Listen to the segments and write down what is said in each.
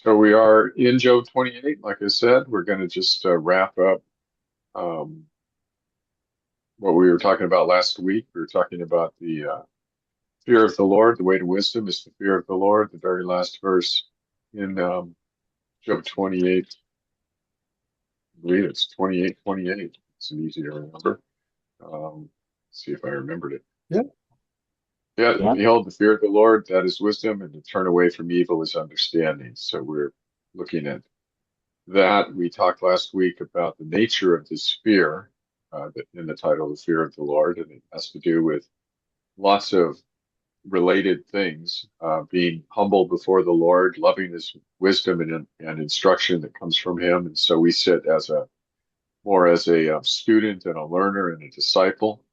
So we are in Job 28. Like I said, we're going to just wrap up um, what we were talking about last week. We were talking about the fear of the Lord. The way to wisdom is the fear of the Lord. The very last verse in Job 28, I believe it's 28:28. It's easy to remember. Let's see if I remembered it. Yeah. Yeah, Yep. behold, the fear of the Lord, that is wisdom, and to turn away from evil is understanding. So we're looking at that. We talked last week about the nature of this fear in the title, The Fear of the Lord, and it has to do with lots of related things, being humble before the Lord, loving his wisdom and instruction that comes from him. And so we sit as a more as a student and a learner and a disciple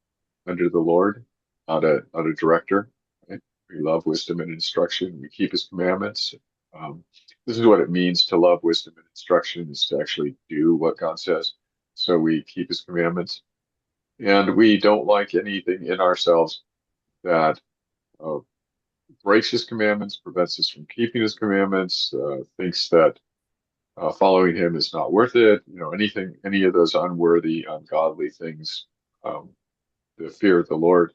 under the Lord, not a director. Right? We love wisdom and instruction. We keep his commandments. Um, this is what it means to love wisdom and instruction, is to actually do what God says. So we keep his commandments. And we don't like anything in ourselves that uh, breaks his commandments, prevents us from keeping his commandments, thinks that following him is not worth it. Anything, any of those unworthy, ungodly things. Um, the fear of the Lord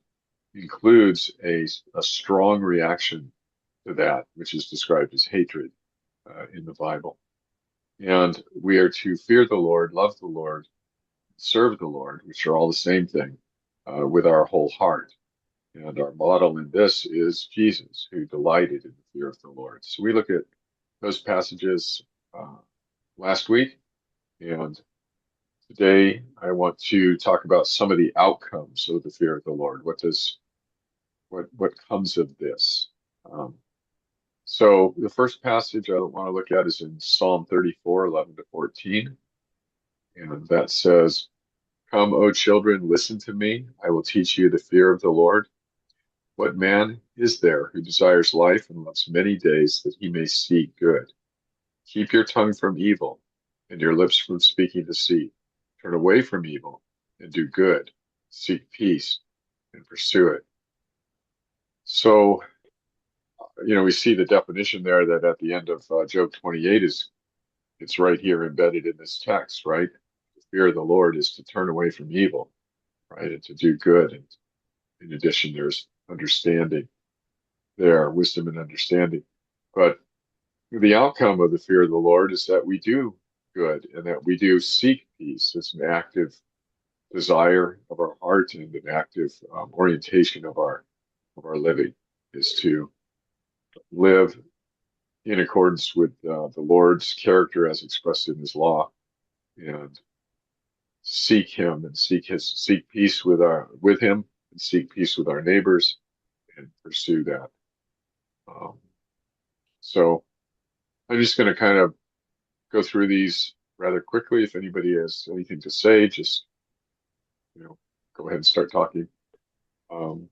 includes a strong reaction to that, which is described as hatred in the Bible. And we are to fear the Lord, love the Lord, serve the Lord, which are all the same thing, with our whole heart. And our model in this is Jesus, who delighted in the fear of the Lord. So we look at those passages uh, last week, and today I want to talk about some of the outcomes of the fear of the Lord. What comes of this? Um, So the first passage I want to look at is in Psalm 34:11 to 14. And that says, Come, O children, listen to me. I will teach you the fear of the Lord. What man is there who desires life and loves many days that he may see good? Keep your tongue from evil and your lips from speaking deceit. Turn away from evil and do good. Seek peace and pursue it. So, we see the definition there that at the end of Job 28 is it's right here embedded in this text, right? The fear of the Lord is to turn away from evil, right? And to do good. And in addition, there's understanding there, wisdom and understanding. But the outcome of the fear of the Lord is that we do good and that we do seek peace. It's an active desire of our heart and an active orientation of our living is to live in accordance with the Lord's character as expressed in his law and seek him and seek peace with him and seek peace with our neighbors and pursue that. Um, so I'm just going to kind of go through these rather quickly. If anybody has anything to say, just you know, go ahead and start talking. Um,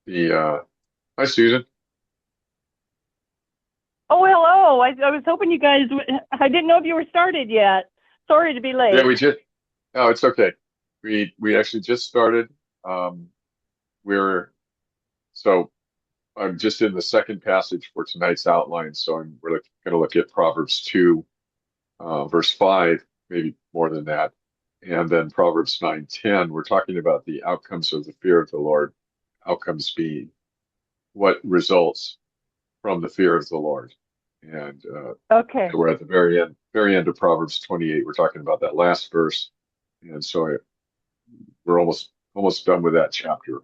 the Hi Susan. Oh, hello. I was hoping you guys, I didn't know if you were started yet. Sorry to be Yeah, late. we just. Oh, it's okay. We actually just started. Um, we're so I'm just in the second passage for tonight's outline. So we're going to look at Proverbs 2 verse 5, maybe more than that. And then Proverbs 9:10, we're talking about the outcomes of the fear of the Lord, outcomes being what results from the fear of the Lord. And Okay. we're at the very end of Proverbs 28. We're talking about that last verse. And so we're almost done with that chapter.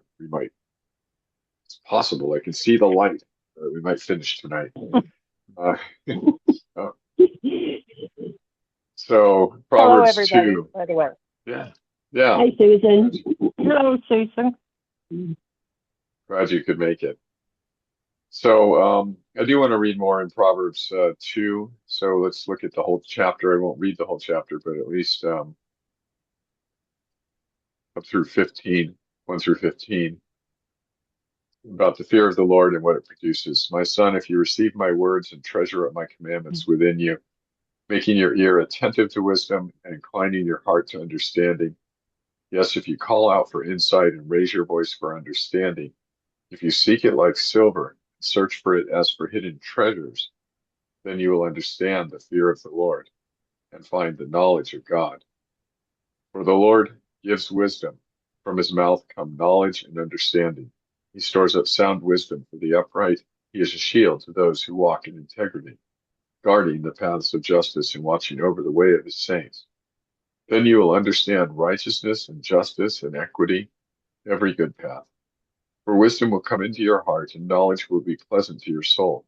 It's possible. I can see the light. We might finish tonight. Uh, uh, so Hello, Proverbs everybody, 2. by the way. Yeah. Yeah. Hi, Susan. Hello, Susan. Glad you could make it. So I do want to read more in Proverbs 2. So let's look at the whole chapter. I won't read the whole chapter, but at least up through 15, 1 through 15, about the fear of the Lord and what it produces. My son, if you receive my words and treasure up my commandments within you, making your ear attentive to wisdom and inclining your heart to understanding. Yes, if you call out for insight and raise your voice for understanding, if you seek it like silver, search for it as for hidden treasures, Then you will understand the fear of the Lord and find the knowledge of God. For the Lord gives wisdom. From his mouth come knowledge and understanding. He stores up sound wisdom for the upright. He is a shield to those who walk in integrity, guarding the paths of justice and watching over the way of his saints. Then you will understand righteousness and justice and equity, every good path. For wisdom will come into your heart, and knowledge will be pleasant to your soul.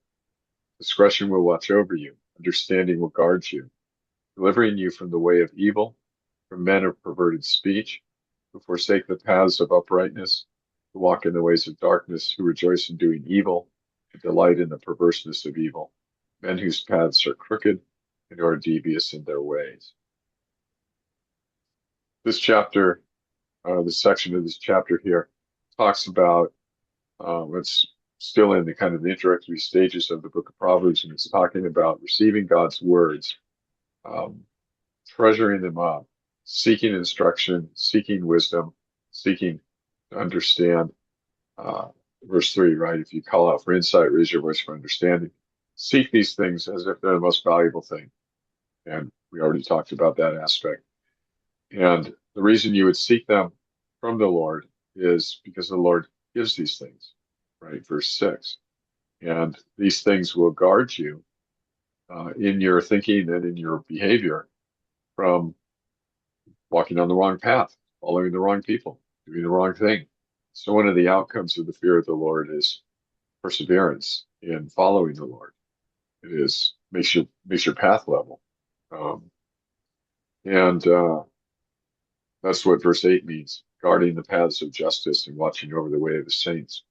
Discretion will watch over you, understanding will guard you, delivering you from the way of evil, from men of perverted speech, who forsake the paths of uprightness, who walk in the ways of darkness, who rejoice in doing evil, who delight in the perverseness of evil, men whose paths are crooked and who are devious in their ways. This chapter, this section of this chapter here, talks about it's still in the kind of the introductory stages of the book of Proverbs, and it's talking about receiving God's words, treasuring them up, seeking instruction, seeking wisdom, seeking to understand. Verse 3, right? If you call out for insight, raise your voice for understanding. Seek these things as if they're the most valuable thing. And we already talked about that aspect. And the reason you would seek them from the Lord is because the Lord gives these things, right? Verse 6. And these things will guard you in your thinking and in your behavior from walking on the wrong path, following the wrong people, doing the wrong thing. So one of the outcomes of the fear of the Lord is perseverance in following the Lord. It is makes your path level, and that's what verse 8 means: guarding the paths of justice and watching over the way of the saints.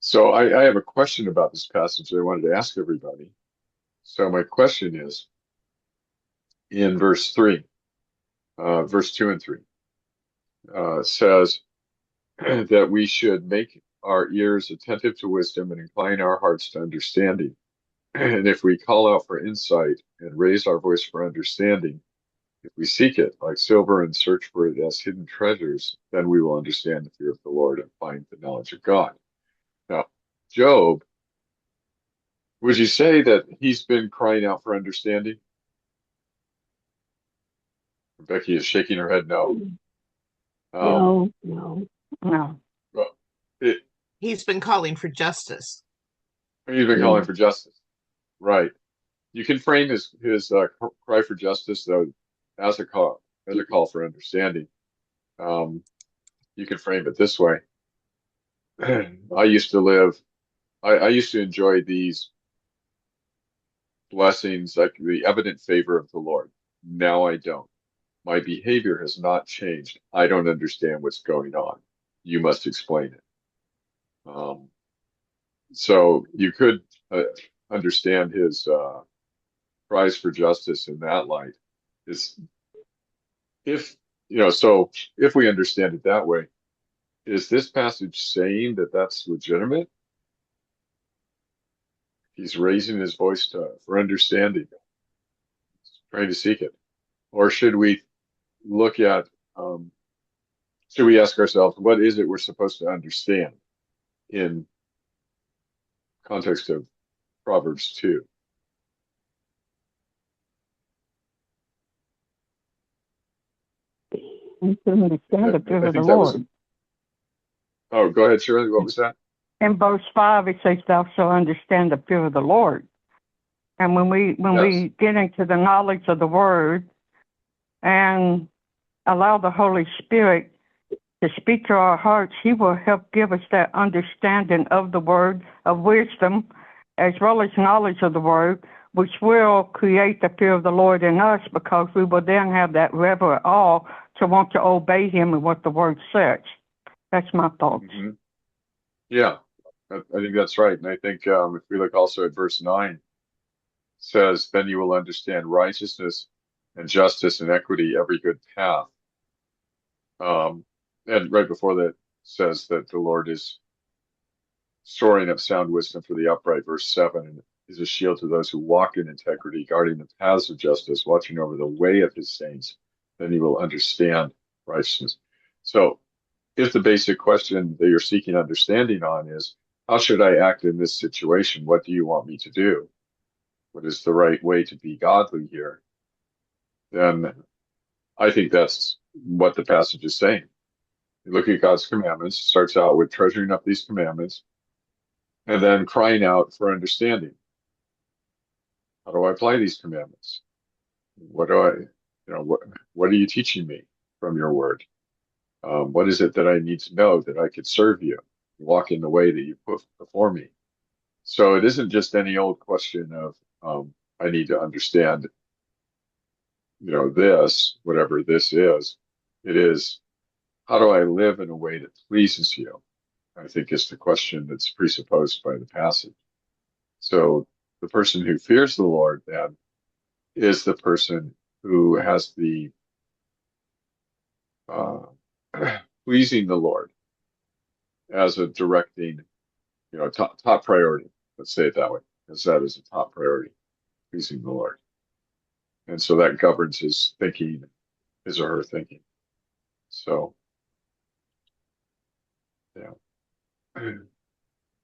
So I have a question about this passage that I wanted to ask everybody. So my question is, in verse 3, verse 2 and 3, says that we should make our ears attentive to wisdom and incline our hearts to understanding. And if we call out for insight and raise our voice for understanding, if we seek it like silver and search for it as hidden treasures, then we will understand the fear of the Lord and find the knowledge of God. Now, Job, would you say that he's been crying out for understanding? Becky is shaking her head no. No. Well, He's been calling for justice. He's been calling for justice, right? You can frame his cry for justice though as a call for understanding. You can frame it this way. I used to enjoy these blessings, like the evident favor of the Lord. Now I don't. My behavior has not changed. I don't understand what's going on. You must explain it. So you could understand his cries for justice in that light. Is if so if we understand it that way, is this passage saying that that's legitimate? He's raising his voice for understanding, trying to seek it. Or should we look at, should we ask ourselves, what is it we're supposed to understand in context of Proverbs 2? You can understand the fear of the Lord. Oh, go ahead, Shirley. What was that? In verse 5, it says, "Thou shalt understand the fear of the Lord." And when we get into the knowledge of the Word and allow the Holy Spirit to speak to our hearts, He will help give us that understanding of the Word, of wisdom, as well as knowledge of the Word, which will create the fear of the Lord in us, because we will then have that reverent awe to want to obey Him and what the Word says. That's my thoughts. Mm-hmm. Yeah, I think that's right. And I think if we look also at verse 9, it says, "Then you will understand righteousness and justice and equity, every good path." And right before that says that the Lord is storing up sound wisdom for the upright, verse 7, and is a shield to those who walk in integrity, guarding the paths of justice, watching over the way of his saints. Then you will understand righteousness. So if the basic question that you're seeking understanding on is, how should I act in this situation? What do you want me to do? What is the right way to be godly here? Then I think that's what the passage is saying. You look at God's commandments, starts out with treasuring up these commandments, and then crying out for understanding. How do I apply these commandments? What do what are you teaching me from your word? What is it that I need to know that I could serve you, walk in the way that you put before me? So it isn't just any old question of, I need to understand, this, whatever this is. It is, how do I live in a way that pleases you? I think is the question that's presupposed by the passage. So the person who fears the Lord then is the person who has the uh, pleasing the Lord as a directing, top priority. Let's say it that way, because that is a top priority, pleasing the Lord. And so that governs his thinking, his or her thinking. So, yeah.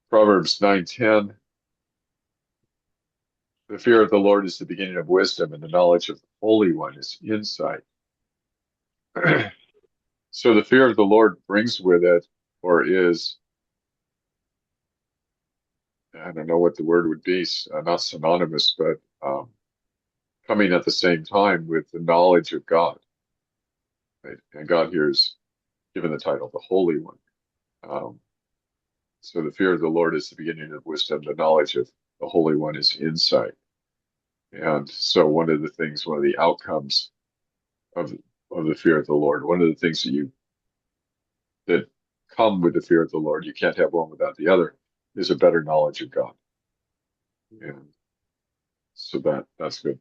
Proverbs 9:10, the fear of the Lord is the beginning of wisdom, and the knowledge of the Holy One is insight. So the fear of the Lord brings with it, or is, I don't know what the word would be, not synonymous, but coming at the same time with the knowledge of God. Right? And God here is given the title, the Holy One. So the fear of the Lord is the beginning of wisdom. The knowledge of the Holy One is insight. And so one of the outcomes of the fear of the Lord, one of the things that come with the fear of the Lord, you can't have one without the other, is a better knowledge of God. And so that's good.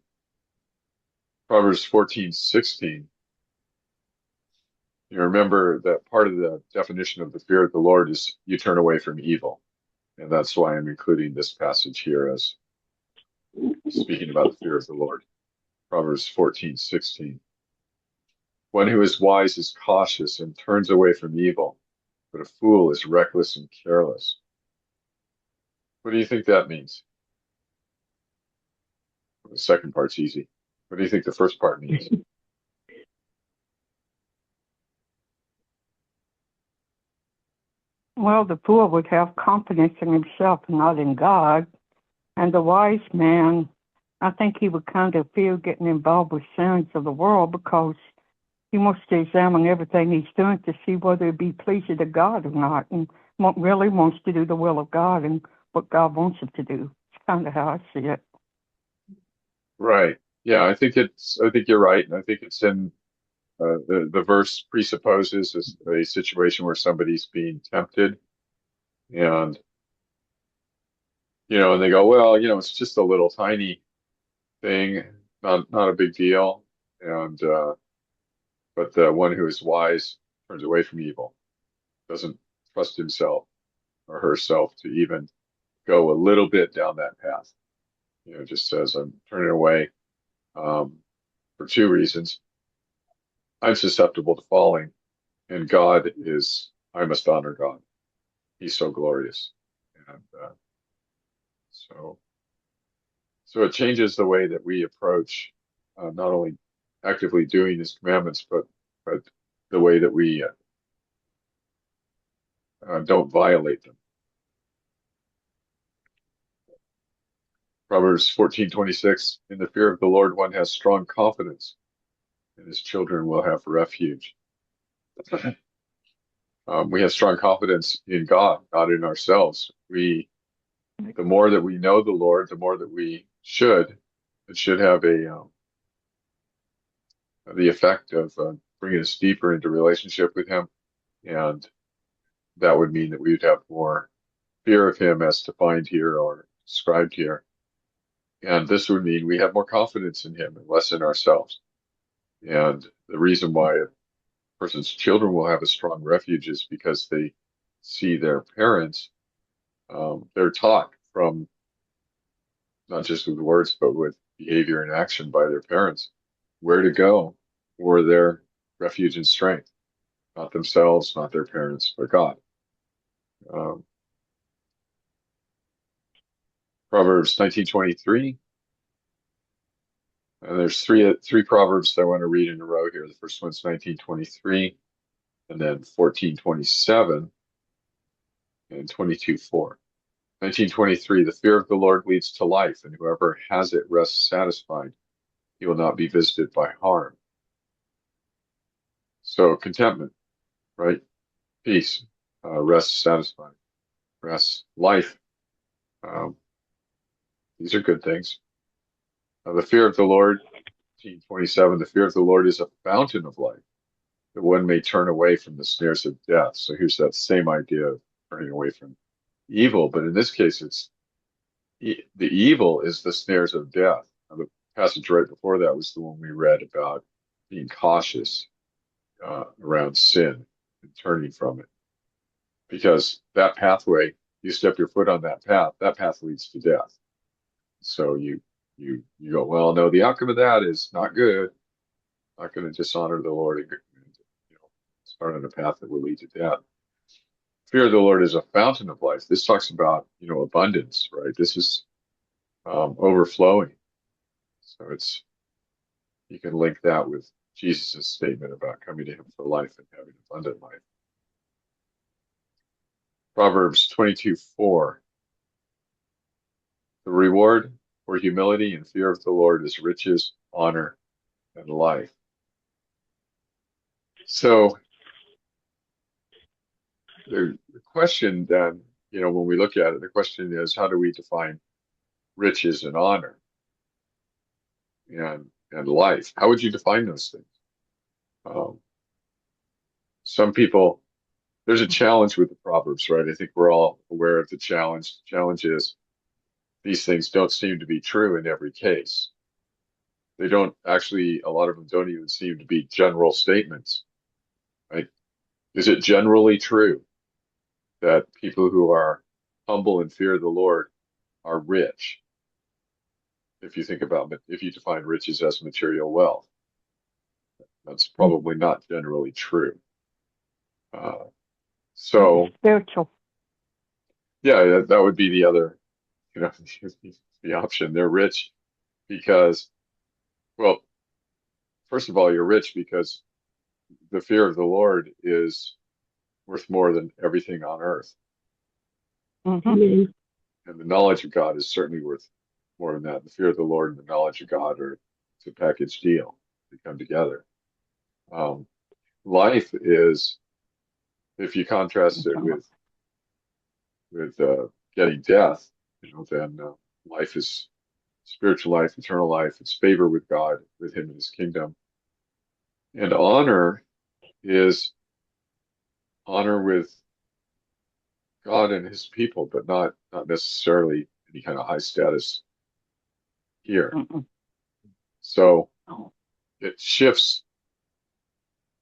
Proverbs 14:16. You remember that part of the definition of the fear of the Lord is you turn away from evil. And that's why I'm including this passage here as speaking about the fear of the Lord. Proverbs 14:16. One who is wise is cautious and turns away from evil, but a fool is reckless and careless. What do you think that means? The second part's easy. What do you think the first part means? Well, the fool would have confidence in himself and not in God. And the wise man, I think he would kind of fear getting involved with sins of the world because he wants to examine everything he's doing to see whether it be pleasing to God or not, and really wants to do the will of God and what God wants him to do. It's kind of how I see it. Right. Yeah, I think you're right. And I think it's in the verse presupposes a situation where somebody's being tempted and, and they go, well, it's just a little tiny thing, not a big deal. And, but the one who is wise turns away from evil, doesn't trust himself or herself to even go a little bit down that path. Just says, I'm turning away for two reasons. I'm susceptible to falling, and I must honor God. He's so glorious. And so it changes the way that we approach not only actively doing his commandments, but the way that we don't violate them. Proverbs 14:26, in the fear of the Lord, one has strong confidence, and his children will have refuge. We have strong confidence in God, not in ourselves. The more that we know the Lord, the more that it should have the effect of bringing us deeper into relationship with him. And that would mean that we would have more fear of him as defined here or described here. And this would mean we have more confidence in him and less in ourselves. And the reason why a person's children will have a strong refuge is because they see their parents, they're taught from not just with words, but with behavior and action by their parents, where to go for their refuge and strength, not themselves, not their parents, but God. Um, Proverbs 19:23. And there's three Proverbs that I want to read in a row here. The first one's 19:23, and then 14:27, and 22:4. 19:23, the fear of the Lord leads to life, and whoever has it rests satisfied. He will not be visited by harm. So contentment, right? Peace, rest satisfied, rest, life. These are good things. The fear of the Lord, 19:27, the fear of the Lord is a fountain of life, that one may turn away from the snares of death. So here's that same idea of turning away from evil, but in this case, it's the evil is the snares of death. Now, the passage right before that was the one we read about being cautious around sin and turning from it, because that pathway, you step your foot on that path leads to death. So you go, well, no, the outcome of that is not good. Not going to dishonor the Lord and start on a path that will lead to death. Fear of the Lord is a fountain of life. This talks about abundance, right? This is overflowing. So you can link that with Jesus' statement about coming to him for life and having abundant life. Proverbs 22:4. The reward for humility and fear of the Lord is riches, honor, and life. So the question then, when we look at it, the question is, how do we define riches and honor and life? How would you define those things? Some people, there's a challenge with the Proverbs, right? I think we're all aware of the challenge. The challenge is these things don't seem to be true in every case. They don't actually, a lot of them don't even seem to be general statements, right? Is it generally true that people who are humble and fear the Lord are rich? If you define riches as material wealth, that's probably not generally true. So spiritual. Yeah, that would be the other, the option. They're rich because, well, first of all, you're rich because the fear of the Lord is worth more than everything on earth. Mm-hmm. And the knowledge of God is certainly worth more than that. The fear of the Lord and the knowledge of God it's a package deal. They come together. Life is, if you contrast it with getting death, then life is spiritual life, eternal life. It's favor with God, with him in his kingdom. And honor is honor with God and his people, but not necessarily any kind of high status here. Mm-mm. So it shifts,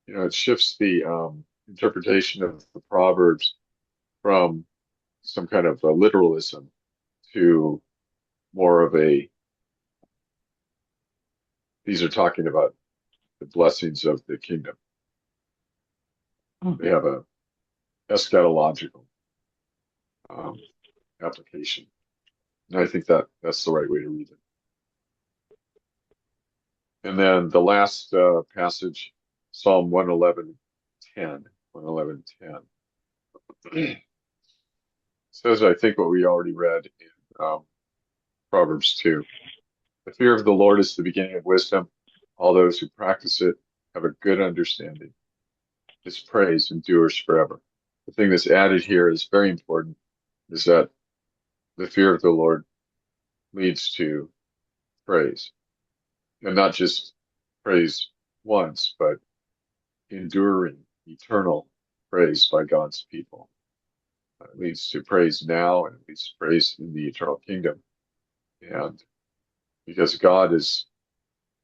the interpretation of the Proverbs from some kind of a literalism to more of these are talking about the blessings of the kingdom. They have a eschatological application. And I think that's the right way to read it. And then the last passage, Psalm 111:10 says, I think, what we already read in Proverbs 2. The fear of the Lord is the beginning of wisdom. All those who practice it have a good understanding. His praise endures forever. The thing that's added here is very important, is that the fear of the Lord leads to praise. And not just praise once, but enduring, eternal praise by God's people. It leads to praise now, and it leads to praise in the eternal kingdom. And because God is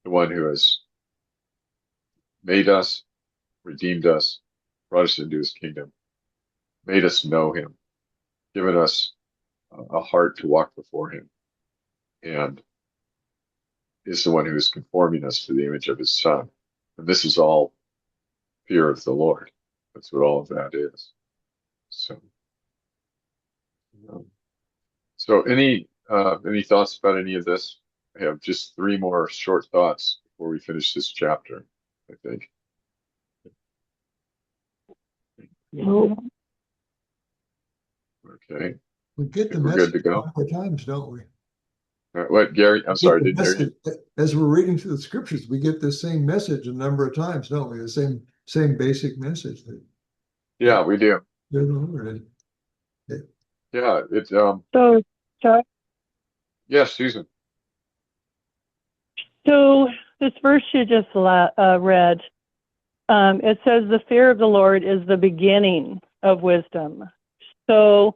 the one who has made us, redeemed us, brought us into his kingdom, made us know him, given us a heart to walk before him, and is the one who is conforming us to the image of his Son. And this is all fear of the Lord. That's what all of that is. So, so any any thoughts about any of this? I have just three more short thoughts before we finish this chapter, I think. No. Okay. We get the We're good message to go. a number of times, don't we? What, Gary? I'm sorry, I didn't hear you. As we're reading through the scriptures, we get the same message a number of times, don't we? The same basic message that Yeah, we do. they're the Lord. Yeah, it's So, Chuck, yes, Susan. so this verse you just read, it says the fear of the Lord is the beginning of wisdom. So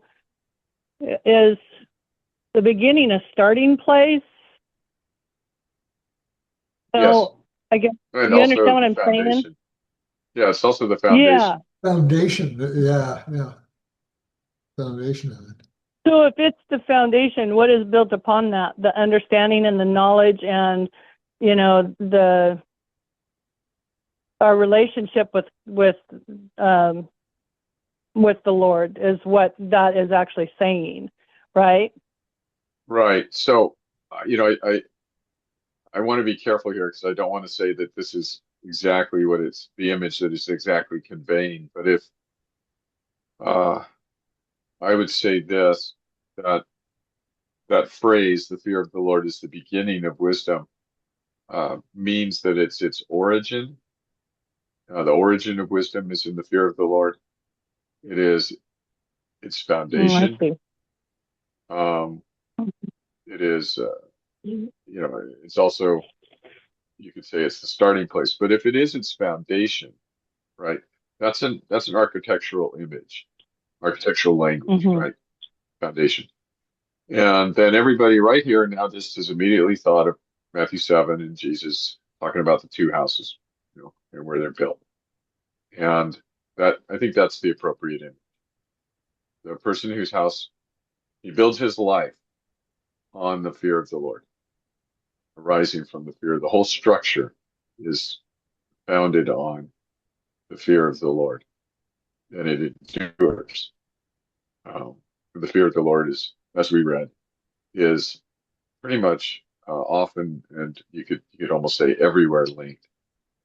is the beginning a starting place? So Yes. I guess And you also understand what the I'm saying? foundation. Yeah, it's also the foundation. Yeah. Foundation, yeah. Foundation of it. So if it's the foundation, what is built upon that? The understanding and the knowledge and, you know, our relationship with the Lord is what that is actually saying, right? Right. So, I want to be careful here because I don't want to say that this is exactly what it's the image that is exactly conveying. But if I would say this, that that phrase, the fear of the Lord is the beginning of wisdom, means that it's its origin. The origin of wisdom is in the fear of the Lord. It is its I foundation. see. It is, it's also, you could say it's the starting place. But if it is its foundation, right, that's an architectural image, architectural language, Mm-hmm. right? Foundation. And then everybody right here now just has immediately thought of Matthew 7 and Jesus talking about the two houses, and where they're built. And that, I think that's the appropriate image. The person whose house he builds his life on the fear of the Lord, arising from the fear. The whole structure is founded on the fear of the Lord, and it endures. The fear of the Lord is, as we read, is pretty much often, and you could almost say everywhere, linked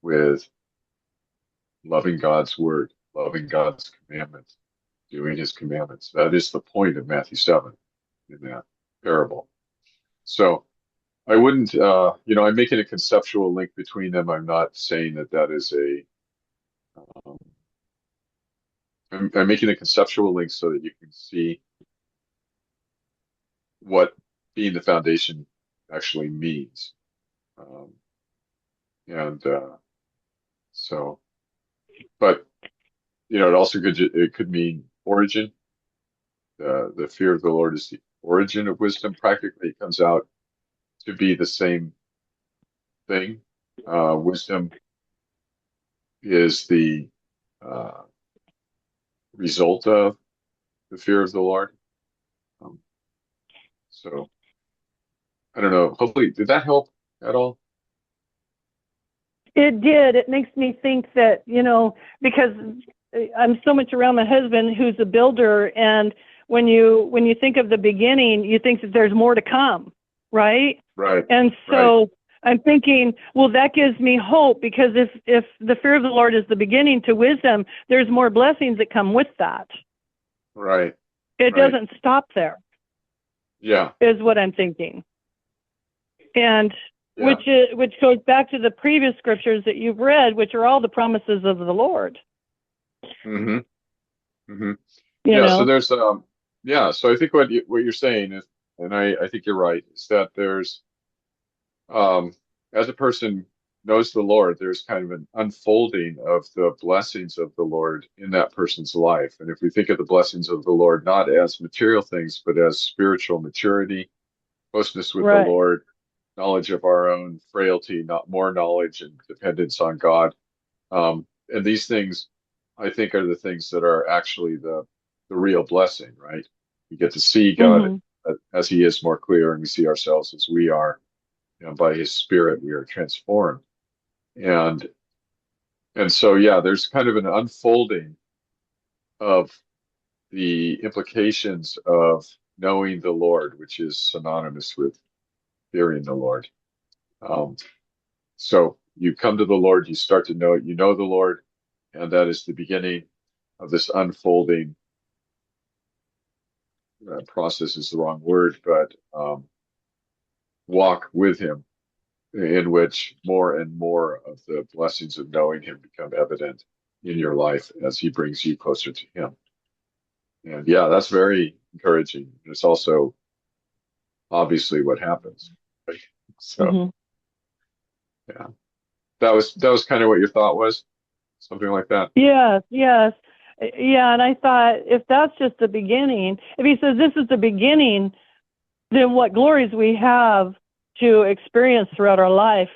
with loving God's word, loving God's commandments, doing His commandments. That is the point of Matthew 7 in that parable. So I wouldn't, I'm making a conceptual link between them. I'm not saying that is um, I'm making a conceptual link so that you can see what being the foundation actually means. Um, and so, but it also could mean origin. The fear of the Lord is the origin of wisdom. Practically, it comes out to be the same thing. Wisdom is the uh, result of the fear of the Lord. So I don't know. Hopefully, did that help at all? It did. It makes me think that, because I'm so much around my husband who's a builder, and when you think of the beginning, you think that there's more to come, right? Right. And so I'm thinking, well, that gives me hope, because if the fear of the Lord is the beginning to wisdom, there's more blessings that come with that. Right. It doesn't stop there. Yeah. Is what I'm thinking. And yeah. which goes back to the previous scriptures that you've read, which are all the promises of the Lord. Mm-hmm. Mm-hmm. You know? So there's so I think what you're saying is, and I think you're right, is that there's as a person knows the Lord, there's kind of an unfolding of the blessings of the Lord in that person's life. And if we think of the blessings of the Lord not as material things, but as spiritual maturity, closeness with the Lord, knowledge of our own frailty, not more knowledge and dependence on God. And these things, I think, are the things that are actually the real blessing, right? We get to see God as He is more clear, and we see ourselves as we are. By His Spirit, we are transformed. And so, there's kind of an unfolding of the implications of knowing the Lord, which is synonymous with fearing the Lord. So you come to the Lord, you start to know it, you know the Lord, and that is the beginning of this unfolding process is the wrong word, but walk with him, in which more and more of the blessings of knowing him become evident in your life as he brings you closer to him. And yeah, that's very encouraging. It's also obviously what happens. Right? So yeah, that was kind of what your thought was, something like that. Yes, yes. Yeah, and I thought if that's just the beginning, if he says this is the beginning, then what glories we have to experience throughout our life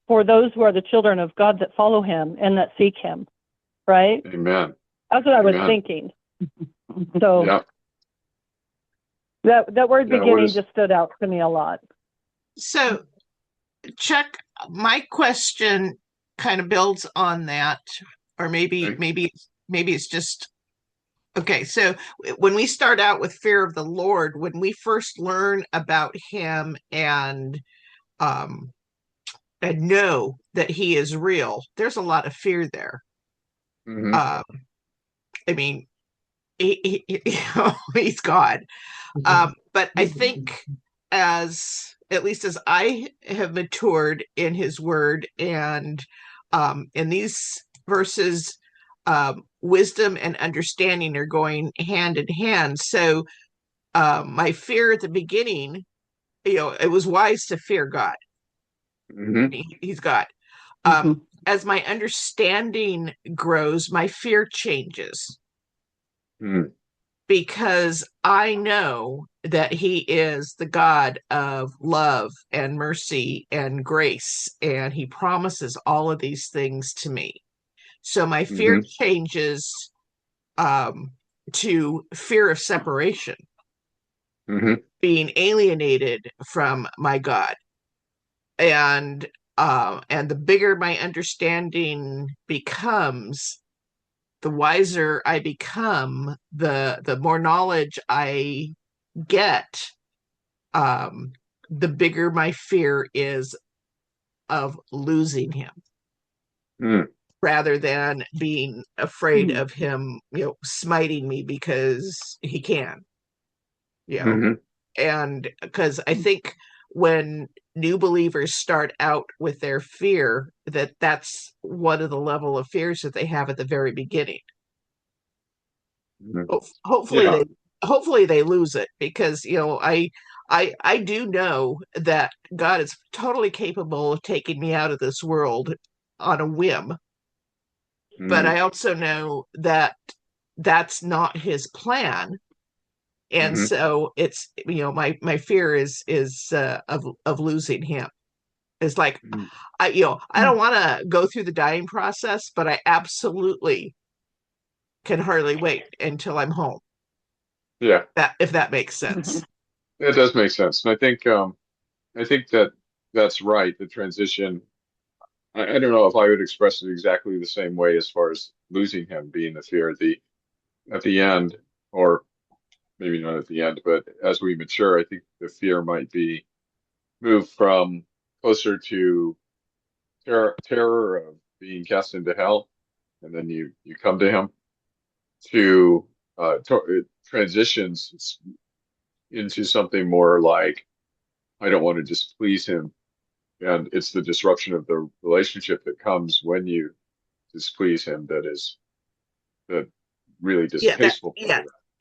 for those who are the children of God that follow him and that seek him, right? Amen. That's what I was Amen. thinking. So Yeah. that word Yeah, beginning just stood out to me a lot. So, Chuck, my question kind of builds on that, or maybe it's just okay. So when we start out with fear of the Lord, when we first learn about him and know that he is real, there's a lot of fear there. Mm-hmm. I mean, he's God. But I think at least as I have matured in his word and in these verses, wisdom and understanding are going hand in hand. So my fear at the beginning, it was wise to fear God. Mm-hmm. He's God. As my understanding grows, my fear changes. Mm-hmm. Because I know that he is the God of love and mercy and grace, and he promises all of these things to me. So my fear changes to fear of separation, being alienated from my God. And the bigger my understanding becomes, the wiser I become, the more knowledge I get, the bigger my fear is of losing him, rather than being afraid of him, smiting me because he can, and because I think when new believers start out with their fear, that's one of the level of fears that they have at the very beginning. Hopefully they lose it, because I do know that God is totally capable of taking me out of this world on a whim, but I also know that that's not his plan, and so it's my fear is of losing him. It's like I don't want to go through the dying process, but I absolutely can hardly wait until I'm home. Yeah. If that makes sense. It does make sense. And I think that that's right. The transition, I don't know if I would express it exactly the same way as far as losing him being the fear at the end, or maybe not at the end, but as we mature, I think the fear might be moved from closer to terror of being cast into hell, and then you come to him, to it transitions into something more like, I don't want to displease him. And it's the disruption of the relationship that comes when you displease him that really distasteful.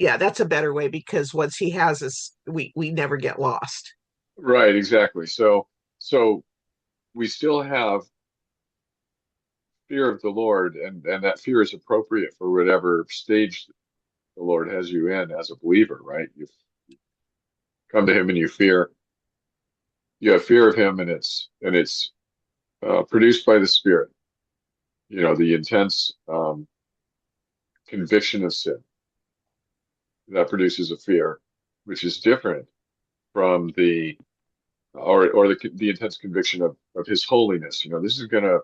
Yeah, that's a better way, because once he has us, we never get lost. Right, exactly. So we still have fear of the Lord, and that fear is appropriate for whatever stage the Lord has you in as a believer, right? You come to him and you have fear of him, and it's produced by the Spirit. The intense conviction of sin that produces a fear, which is different from the intense conviction of his holiness. This is gonna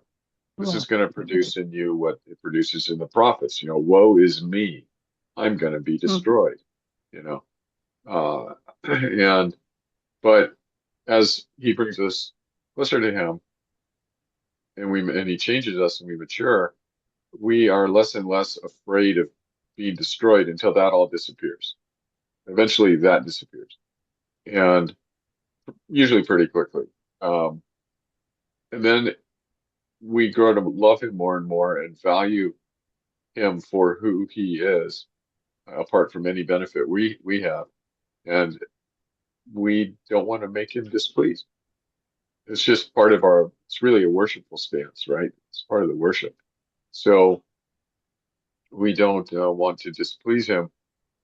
produce in you what it produces in the prophets. Woe is me, I'm gonna be destroyed. Uh, and but as he brings us closer to him, and he changes us and we mature, we are less and less afraid of being destroyed until that all disappears. Eventually, that disappears, and usually pretty quickly. Um, and then we grow to love him more and more and value him for who he is, apart from any benefit we have, and we don't want to make him displeased. It's just part of our. It's really a worshipful stance, right? It's part of the worship. So we don't want to displease him,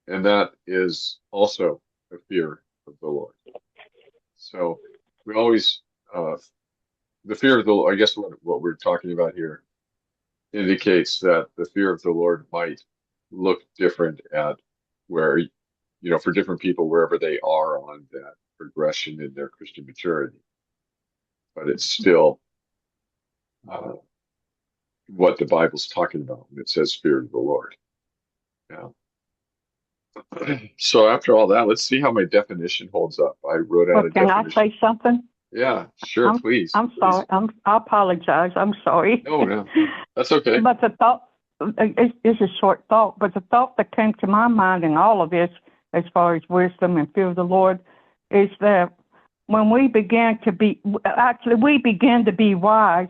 and that is also a fear of the Lord. So we always the fear of the Lord. I guess what we're talking about here indicates that the fear of the Lord might look different at where, for different people, wherever they are on that progression in their Christian maturity. But it's still uh, what the Bible's talking about when it says fear of the Lord. Yeah. So after all that, let's see how my definition holds up. I wrote out Well, a can I definition. say something? Yeah, sure, please. I'm Please. sorry. I apologize. I'm sorry. No, that's okay. But the thought it's a short thought, but the thought that came to my mind in all of this, as far as wisdom and fear of the Lord, is that when we began to be, actually, we began to be wise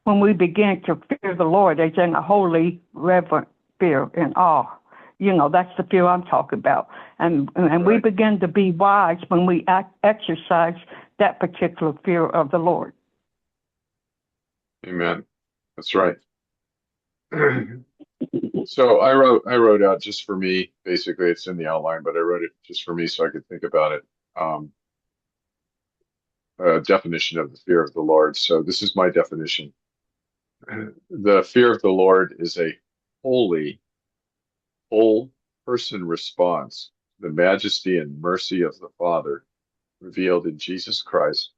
when we began to fear the Lord, as in a holy, reverent fear and awe. That's the fear I'm talking about. And we Right. begin to be wise when we exercise that particular fear of the Lord. Amen. That's right. So I wrote out just for me, basically it's in the outline, but I wrote it just for me so I could think about it. A definition of the fear of the Lord. So this is my definition. The fear of the Lord is a holy, whole person response to the majesty and mercy of the Father revealed in Jesus Christ,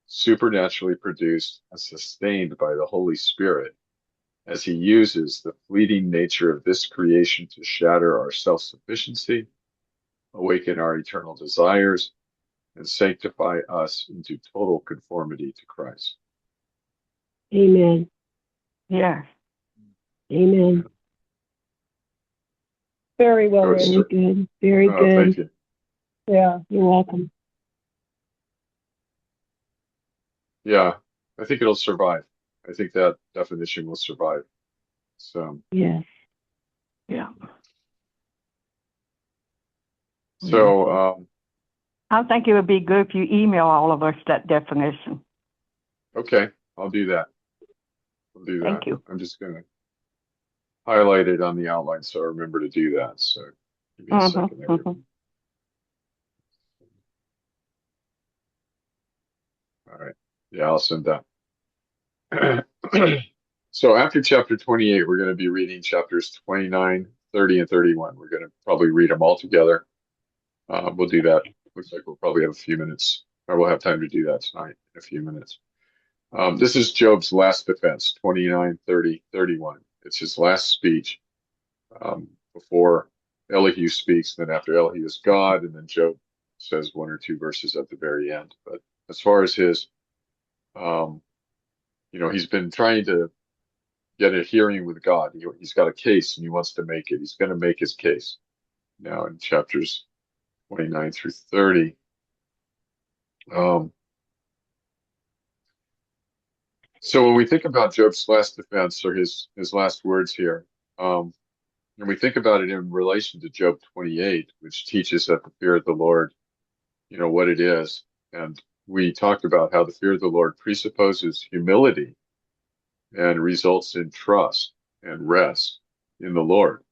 supernaturally produced and sustained by the Holy Spirit as he uses the fleeting nature of this creation to shatter our self-sufficiency, awaken our eternal desires, and sanctify us into total conformity to Christ. Amen. Yes. Amen. Very well written. Good. Very good. Thank you. Yeah, you're welcome. Yeah, I think it'll survive. I think that definition will survive. So, Yes. Yeah. so I think it would be good if you email all of us that definition. okay, I'll do that. I'll do that. Thank you. I'm just going to highlight it on the outline so I remember to do that. So, give me a second. Everyone. All right. Yeah, I'll send that. So after chapter 28, we're going to be reading chapters 29, 30, and 31. We're going to probably read them all together. We'll do that. Looks like we'll probably have a few minutes, or we'll have time to do that tonight in a few minutes. This is Job's last defense, 29, 30, 31. It's his last speech before Elihu speaks. Then after Elihu is God, and then Job says one or two verses at the very end. But as far as his, he's been trying to get a hearing with God. He's got a case and he wants to make it. He's going to make his case now in chapters 29 through 30. So when we think about Job's last defense or his last words here, and we think about it in relation to Job 28, which teaches that the fear of the Lord, what it is. And we talked about how the fear of the Lord presupposes humility and results in trust and rest in the Lord.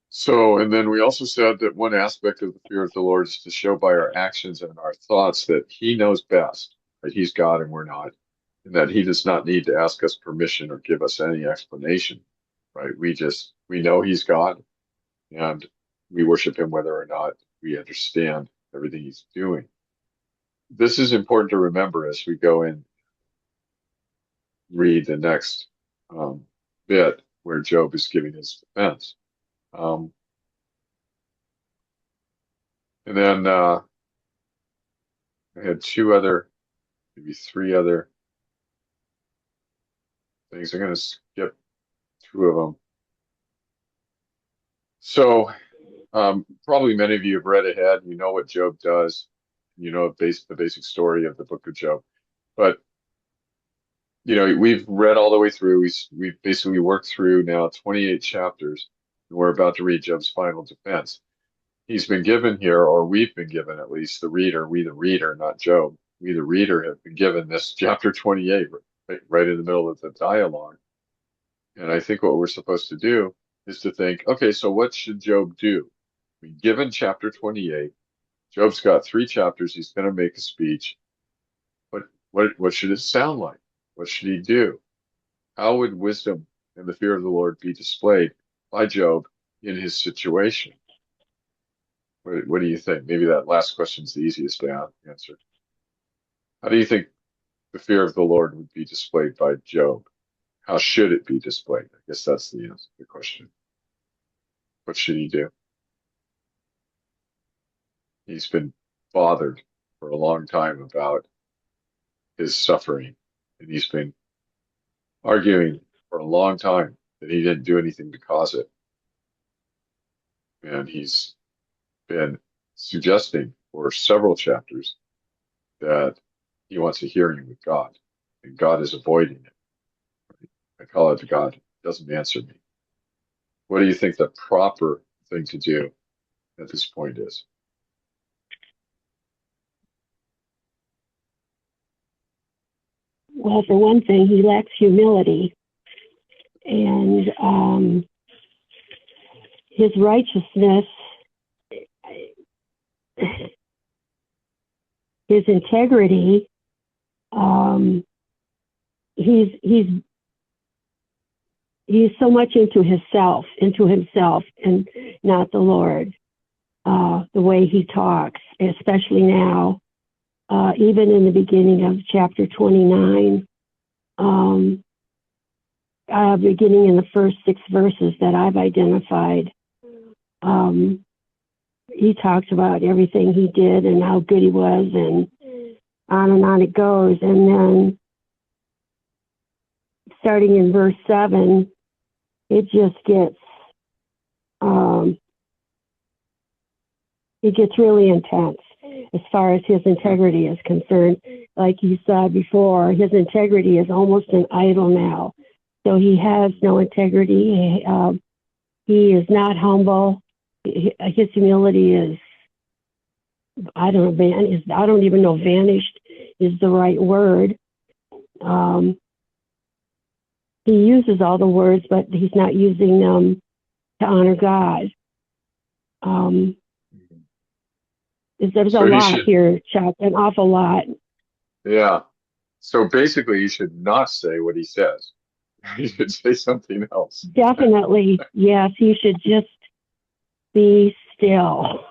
So, and then we also said that one aspect of the fear of the Lord is to show by our actions and our thoughts that he knows best, right? He's God and we're not, and that he does not need to ask us permission or give us any explanation, right? We know he's God and we worship him whether or not we understand everything he's doing. This is important to remember as we go and read the next bit where Job is giving his defense. And then I had maybe three other things. I'm going to skip two of them. So probably many of you have read ahead. You know what Job does. You know the basic story of the book of Job. But we've read all the way through. We've basically worked through now 28 chapters, and we're about to read Job's final defense. He's been given here, or we've been given at least, we the reader, not Job, we the reader have been given this chapter 28 right in the middle of the dialogue. And I think what we're supposed to do is to think, okay, so what should Job do? Given chapter 28, Job's got 3 chapters. He's going to make a speech. What should it sound like? What should he do? How would wisdom and the fear of the Lord be displayed by Job in his situation? What do you think? Maybe that last question is the easiest to answer. How do you think the fear of the Lord would be displayed by Job? How should it be displayed? I guess that's the question. What should he do? He's been bothered for a long time about his suffering, and he's been arguing for a long time that he didn't do anything to cause it. And he's been suggesting for several chapters that he wants a hearing with God, and God is avoiding it. I call it God doesn't answer me. What do you think the proper thing to do at this point is? Well, for one thing, he lacks humility, and his righteousness, his integrity. He's so much into himself, and not the Lord. The way he talks, especially now, even in the beginning of chapter 29, beginning in the first 6 verses that I've identified, he talks about everything he did and how good he was, and on it goes. And then starting in verse 7, it just gets really intense as far as his integrity is concerned. Like you said before, his integrity is almost an idol now. So he has no integrity. He is not humble. His humility is, I don't even know vanished is the right word. He uses all the words, but he's not using them to honor God. There's a lot here, Chuck, an awful lot. Yeah. So basically, you should not say what he says. You should say something else. Definitely. Yes, he should just be still.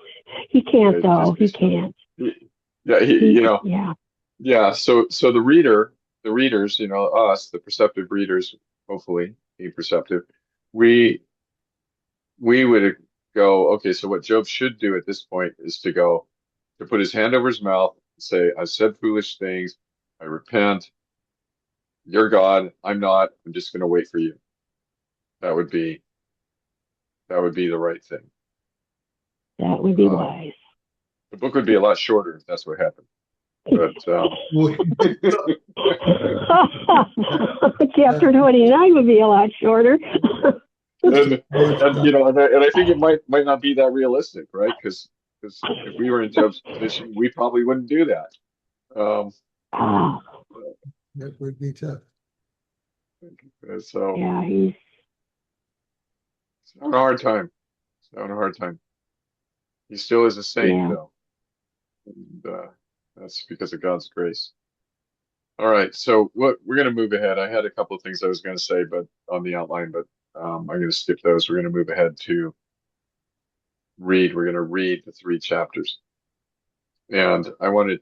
He can't, though. He can't. Yeah, Yeah. Yeah. So the readers, us, the perceptive readers, hopefully be perceptive, we would go, okay, so what Job should do at this point is to put his hand over his mouth and say, I said foolish things. I repent. You're God. I'm not. I'm just going to wait for you. That would be the right thing. That would be wise. The book would be a lot shorter if that's what happened. But chapter 29 would be a lot shorter. and I think it might not be that realistic, right? Because if we were in Job's position, we probably wouldn't do that. That would be tough. So yeah, he's having a hard time. He's having a hard time. He still is a saint, though. And that's because of God's grace. All right, so we're going to move ahead. I had a couple of things I was going to say, but on the outline, but I'm going to skip those. We're going to move ahead to read. We're going to read the 3 chapters, and I want to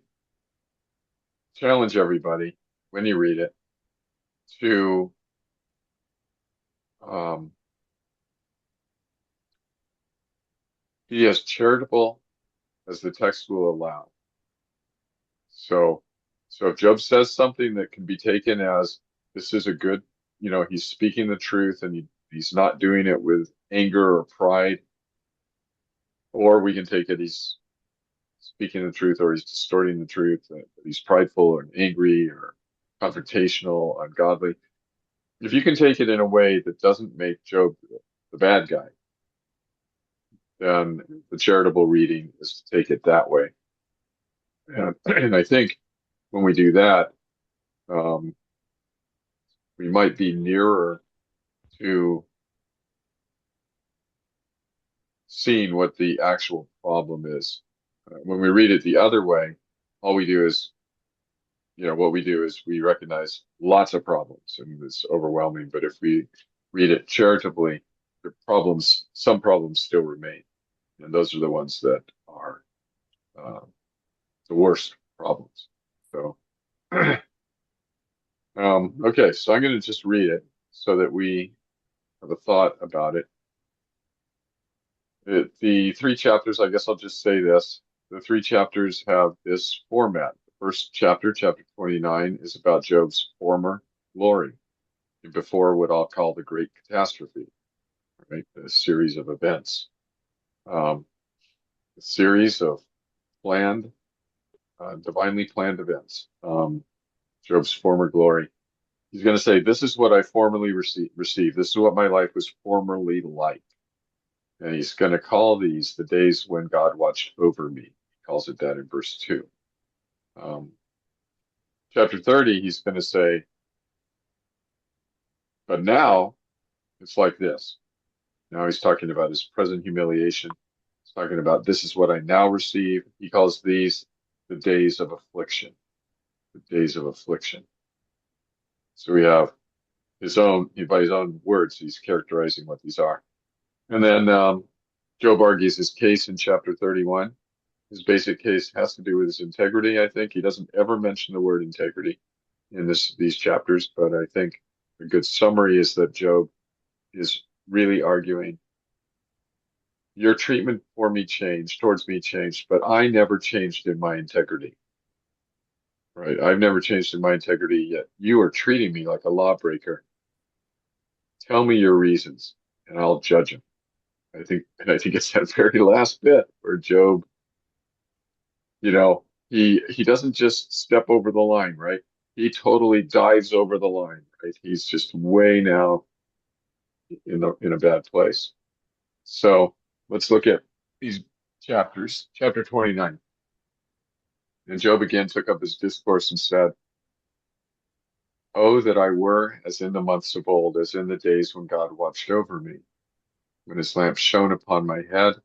challenge everybody when you read it to be as charitable as the text will allow. So if Job says something that can be taken as this is a good, he's speaking the truth and he's not doing it with anger or pride, or we can take it he's speaking the truth or he's distorting the truth, that he's prideful or angry or confrontational, ungodly. If you can take it in a way that doesn't make Job the bad guy, then the charitable reading is to take it that way. And I think when we do that, we might be nearer to seeing what the actual problem is. When we read it the other way, all we do is, what we do is we recognize lots of problems and it's overwhelming. But if we read it charitably, some problems still remain. And those are the ones that are the worst problems. So, okay, so I'm going to just read it so that we have a thought about it. The three chapters, I guess I'll just say this. The three chapters have this format. The first chapter, chapter 29, is about Job's former glory before what I'll call the great catastrophe, right? A series of events. A series of planned, divinely planned events. Job's former glory. He's going to say, this is what I formerly received. This is what my life was formerly like. And he's going to call these the days when God watched over me. He calls it that in verse 2. Chapter 30, he's going to say, but now it's like this. Now he's talking about his present humiliation. He's talking about this is what I now receive. He calls these the days of affliction. The days of affliction. So we have by his own words, he's characterizing what these are. And then Job argues his case in chapter 31. His basic case has to do with his integrity, I think. He doesn't ever mention the word integrity in these chapters, but I think a good summary is that Job is really arguing, your treatment towards me changed, but I never changed in my integrity. Right? I've never changed in my integrity yet. You are treating me like a lawbreaker. Tell me your reasons, and I'll judge them. I think it's that very last bit where Job, he doesn't just step over the line, right? He totally dives over the line, right? He's just way now in a bad place. So let's look at these chapters. Chapter 29. And Job again took up his discourse and said, oh, that I were as in the months of old, as in the days when God watched over me, when his lamp shone upon my head,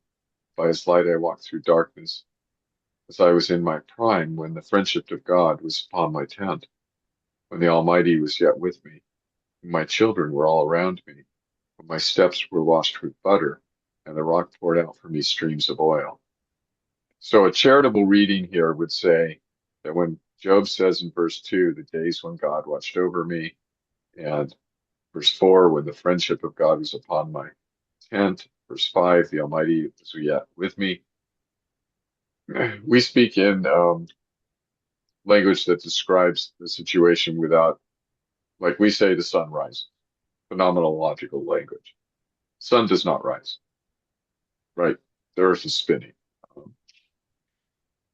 by his light I walked through darkness, as I was in my prime, when the friendship of God was upon my tent, when the Almighty was yet with me, when my children were all around me, when my steps were washed with butter, and the rock poured out for me streams of oil. So a charitable reading here would say that when Job says in verse 2, the days when God watched over me, and verse 4, when the friendship of God was upon my tent, verse 5, the Almighty was yet with me. We speak in language that describes the situation without, like we say, the sun rises, phenomenological language. Sun does not rise, right? The earth is spinning.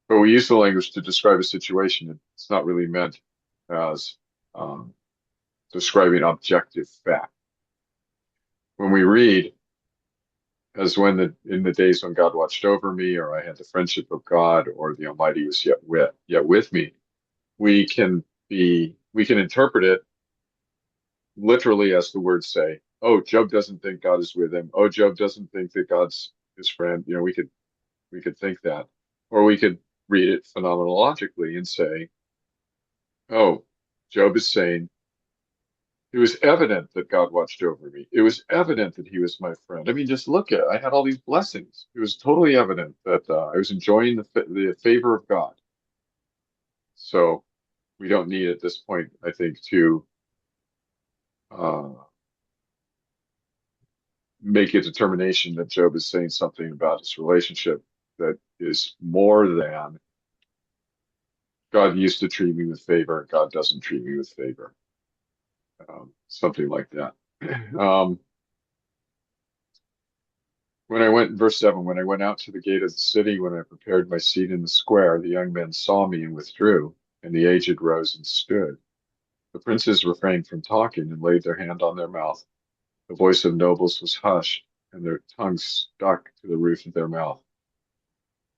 But we use the language to describe a situation. It's not really meant as describing objective fact. When we read, as in the days when God watched over me, or I had the friendship of God, or the Almighty was yet with me, we can interpret it literally as the words say. Oh, Job doesn't think God is with him. Oh, Job doesn't think that God's his friend. We could think that, or we could read it phenomenologically and say, oh, Job is saying, it was evident that God watched over me. It was evident that he was my friend. I mean, just look at it. I had all these blessings. It was totally evident that I was enjoying the favor of God. So we don't need at this point, I think, to make a determination that Job is saying something about his relationship that is more than God used to treat me with favor, God doesn't treat me with favor. Something like that. When I went, verse 7, when I went out to the gate of the city, when I prepared my seat in the square, the young men saw me and withdrew, and the aged rose and stood. The princes refrained from talking and laid their hand on their mouth. The voice of nobles was hushed, and their tongues stuck to the roof of their mouth.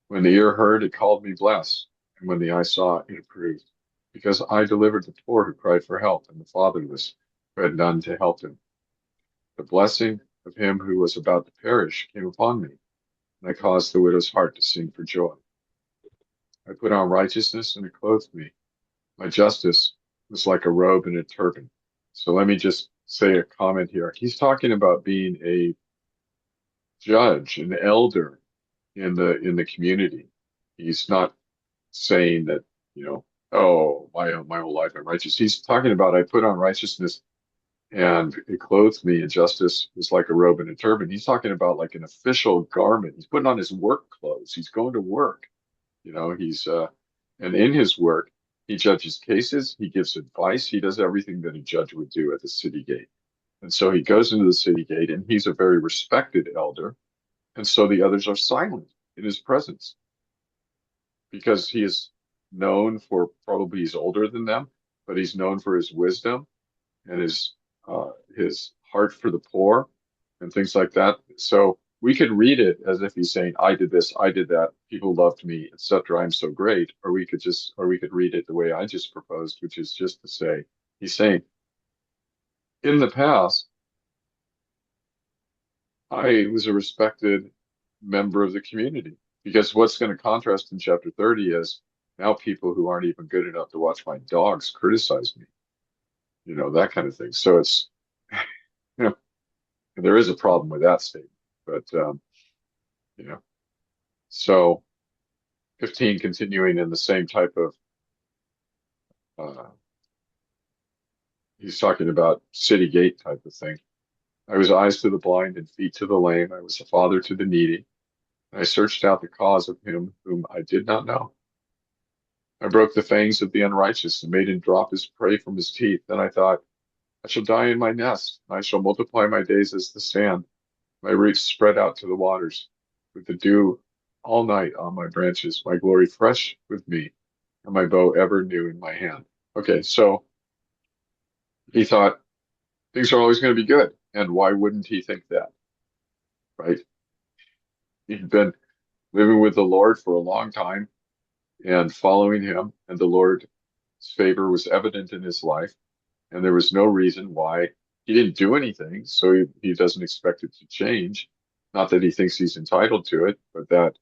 When the ear heard, it called me blessed, and when the eye saw, it approved. Because I delivered the poor who cried for help, and the fatherless who had none to help them. The blessing of him who was about to perish came upon me, and I caused the widow's heart to sing for joy. I put on righteousness, and it clothed me. My justice was like a robe and a turban. So let me just say a comment here. He's talking about being a judge, an elder in the community. He's not saying that, oh, my whole life I'm righteous. He's talking about I put on righteousness and it clothed me, and justice was like a robe and a turban. He's talking about like an official garment. He's putting on his work clothes. He's going to work. And in his work, he judges cases, he gives advice, he does everything that a judge would do at the city gate. And so he goes into the city gate, and he's a very respected elder. And so the others are silent in his presence because he is known for, probably he's older than them, but he's known for his wisdom and his heart for the poor and things like that. So we could read it as if he's saying, I did this, I did that, people loved me, etc. I'm so great. Or we could read it the way I just proposed, which is just to say, he's saying, in the past, I was a respected member of the community. Because what's going to contrast in chapter 30 is now people who aren't even good enough to watch my dogs criticize me, that kind of thing. So it's, there is a problem with that statement, but, so 15 continuing in the same type of, he's talking about city gate type of thing. I was eyes to the blind and feet to the lame. I was a father to the needy. I searched out the cause of him whom I did not know. I broke the fangs of the unrighteous and made him drop his prey from his teeth. Then I thought, I shall die in my nest. I shall multiply my days as the sand. My roots spread out to the waters, with the dew all night on my branches, my glory fresh with me, and my bow ever new in my hand. Okay, so he thought things are always going to be good. And why wouldn't he think that? Right? He'd been living with the Lord for a long time and following him, and the Lord's favor was evident in his life. And there was no reason why he didn't do anything. So he doesn't expect it to change. Not that he thinks he's entitled to it, but that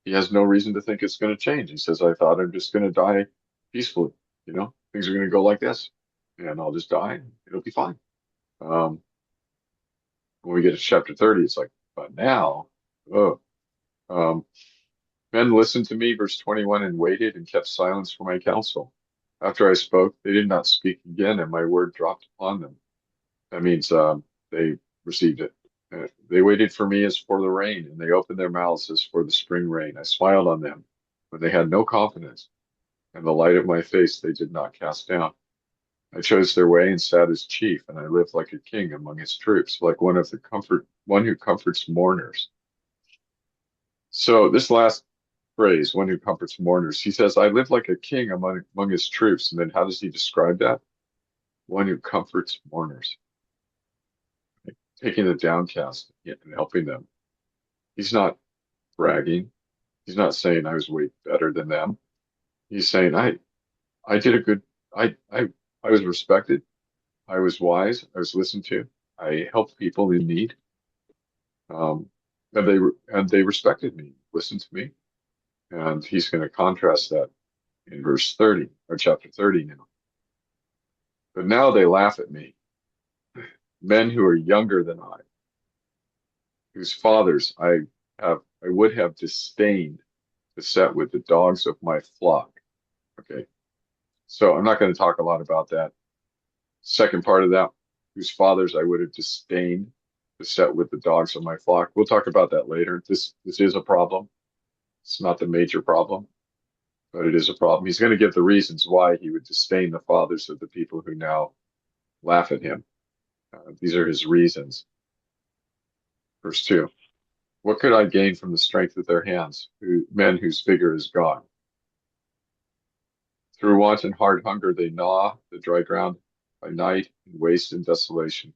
he has no reason to think it's going to change. He says, I thought I'm just going to die peacefully. Things are going to go like this, and I'll just die. It'll be fine. When we get to chapter 30, it's like, but now, men listened to me, verse 21, and waited and kept silence for my counsel. After I spoke, they did not speak again, and my word dropped upon them. That means they received it. They waited for me as for the rain, and they opened their mouths as for the spring rain. I smiled on them, but they had no confidence, and the light of my face they did not cast down. I chose their way and sat as chief, and I lived like a king among his troops, like one who comforts mourners. So this last phrase, one who comforts mourners, he says, I live like a king among his troops. And then how does he describe that? One who comforts mourners, taking the downcast and helping them. He's not bragging. He's not saying I was way better than them. He's saying I did a good, I was respected. I was wise. I was listened to. I helped people in need. And they respected me, listened to me. And he's going to contrast that in verse 30 or chapter 30 now. But now they laugh at me, men who are younger than I, whose fathers I would have disdained to set with the dogs of my flock. Okay. So I'm not going to talk a lot about that. Second part of that, whose fathers I would have disdained to set with the dogs of my flock. We'll talk about that later. This is a problem. It's not the major problem, but it is a problem. He's going to give the reasons why he would disdain the fathers of the people who now laugh at him. These are his reasons. Verse 2. What could I gain from the strength of their hands, men whose vigor is gone? Through want and hard hunger they gnaw the dry ground by night in waste and desolation.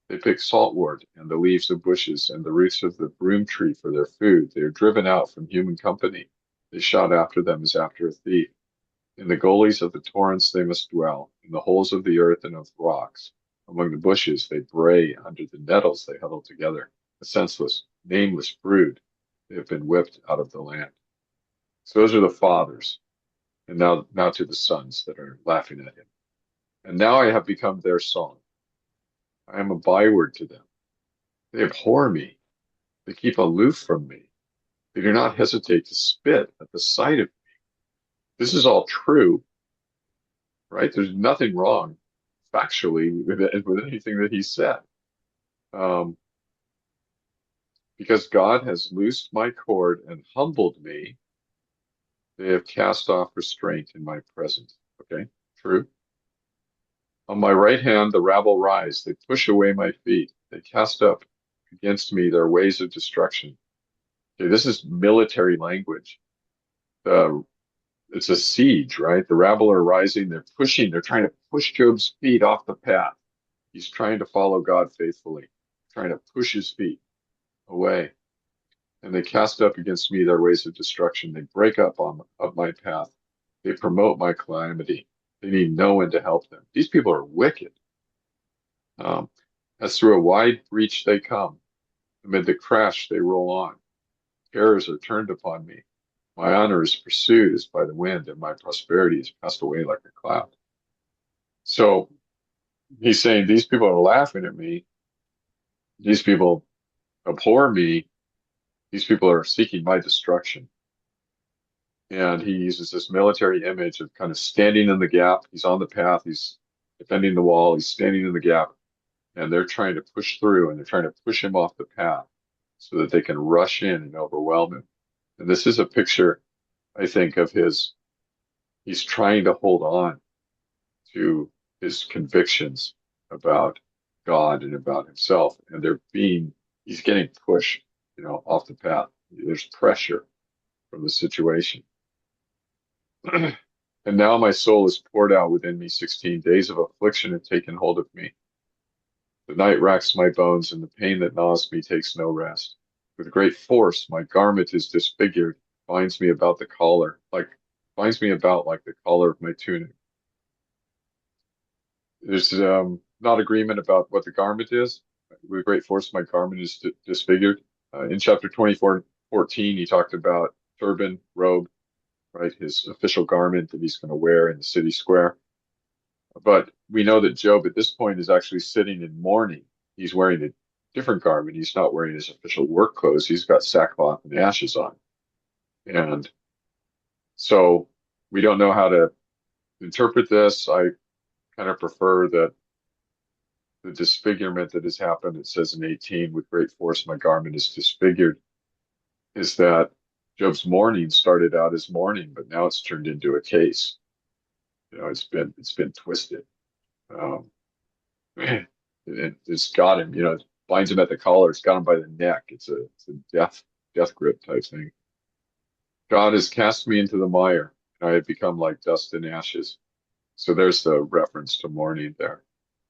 They pick saltwort and the leaves of bushes and the roots of the broom tree for their food. They are driven out from human company. They shout after them as after a thief. In the gullies of the torrents they must dwell, in the holes of the earth and of rocks. Among the bushes they bray, under the nettles they huddle together. A senseless, nameless brood, they have been whipped out of the land. So those are the fathers. And now to the sons that are laughing at him. And now I have become their song. I am a byword to them. They abhor me. They keep aloof from me. They do not hesitate to spit at the sight of me. This is all true, right? There's nothing wrong factually with anything that he said. Because God has loosed my cord and humbled me, they have cast off restraint in my presence. Okay, true. On my right hand, the rabble rise. They push away my feet. They cast up against me their ways of destruction. Okay, this is military language. It's a siege, right? The rabble are rising. They're trying to push Job's feet off the path. He's trying to follow God faithfully, trying to push his feet away. And they cast up against me their ways of destruction. They break up my path. They promote my calamity. They need no one to help them. These people are wicked. As through a wide breach they come. Amid the crash they roll on. Terrors are turned upon me. My honor is pursued as by the wind, and my prosperity is passed away like a cloud. So he's saying these people are laughing at me. These people abhor me. These people are seeking my destruction. And he uses this military image of kind of standing in the gap. He's on the path. He's defending the wall. He's standing in the gap. And they're trying to push through, and they're trying to push him off the path so that they can rush in and overwhelm him. And this is a picture, I think, of he's trying to hold on to his convictions about God and about himself. And he's getting pushed, off the path. There's pressure from the situation. And now my soul is poured out within me. 16 days of affliction have taken hold of me. The night racks my bones, and the pain that gnaws me takes no rest. With great force, my garment is disfigured, binds me about like the collar of my tunic. There's not agreement about what the garment is. With great force, my garment is disfigured. In chapter 24:14, he talked about turban, robe, right? His official garment that he's going to wear in the city square. But we know that Job at this point is actually sitting in mourning. He's wearing a different garment. He's not wearing his official work clothes. He's got sackcloth and ashes on. And so we don't know how to interpret this. I kind of prefer that the disfigurement that has happened, it says in 18, with great force my garment is disfigured, is that Job's mourning started out as mourning, but now it's turned into a case. It's been twisted. It's got him, it binds him at the collar. It's got him by the neck. It's a death grip type thing. God has cast me into the mire, and I have become like dust and ashes. So there's the reference to mourning there.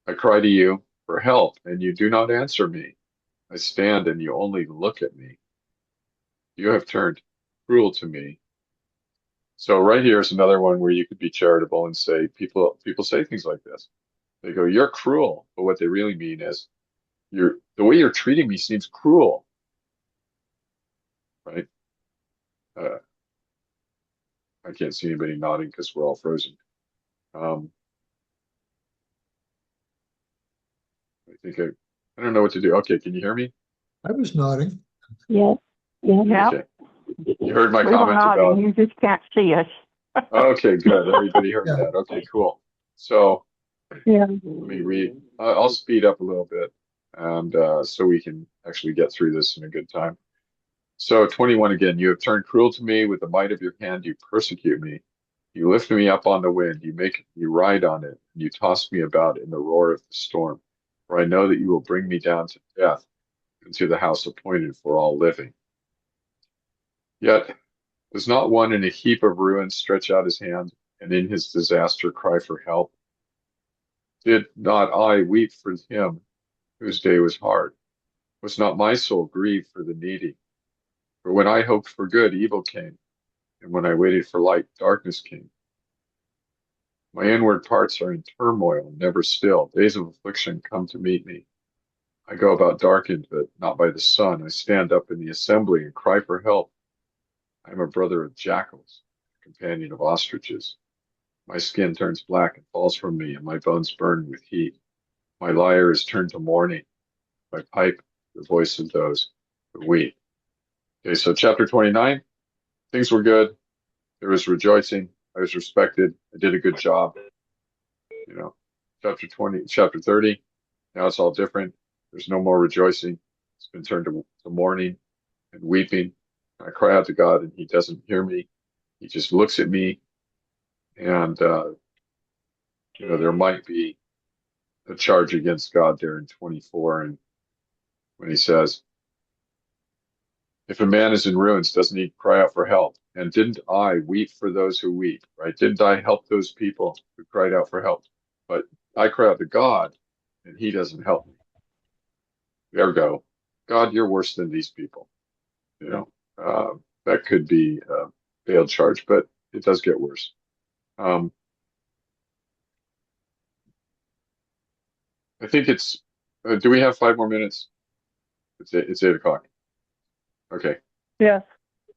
I cry to you for help, and you do not answer me. I stand, and you only look at me. You have turned cruel to me. So right here is another one where you could be charitable and say, people say things like this. They go, you're cruel. But what they really mean is, the way you're treating me seems cruel. Right? I can't see anybody nodding because we're all frozen. I don't know what to do. Okay, can you hear me? I was nodding. Yeah. Yeah. Okay. You heard my We were comment nodding. about. You just can't see us. Okay, good. Everybody heard Yeah. that. Okay, cool. So Yeah. let me read. I'll speed up a little bit, and so we can actually get through this in a good time. So 21 again, you have turned cruel to me with the might of your hand, you persecute me. You lift me up on the wind, you make me ride on it, and you toss me about in the roar of the storm. For I know that you will bring me down to death, into the house appointed for all living. Yet does not one in a heap of ruins stretch out his hand, and in his disaster cry for help? Did not I weep for him whose day was hard? Was not my soul grieved for the needy? For when I hoped for good, evil came, and when I waited for light, darkness came. My inward parts are in turmoil, never still. Days of affliction come to meet me. I go about darkened, but not by the sun. I stand up in the assembly and cry for help. I am a brother of jackals, a companion of ostriches. My skin turns black and falls from me, and my bones burn with heat. My lyre is turned to mourning, my pipe the voice of those who weep. Okay, so chapter 29, things were good. There was rejoicing. I was respected. I did a good job. You know, chapter 30, now it's all different. There's no more rejoicing. It's been turned to mourning and weeping. I cry out to God and he doesn't hear me. He just looks at me and, there might be a charge against God there in 24. And when he says, if a man is in ruins, doesn't he cry out for help? And didn't I weep for those who weep, right? Didn't I help those people who cried out for help? But I cry out to God and he doesn't help me. There we go. God, you're worse than these people. That could be a failed charge, but it does get worse. I think do we have 5 more minutes? It's 8 o'clock. Okay. Yes.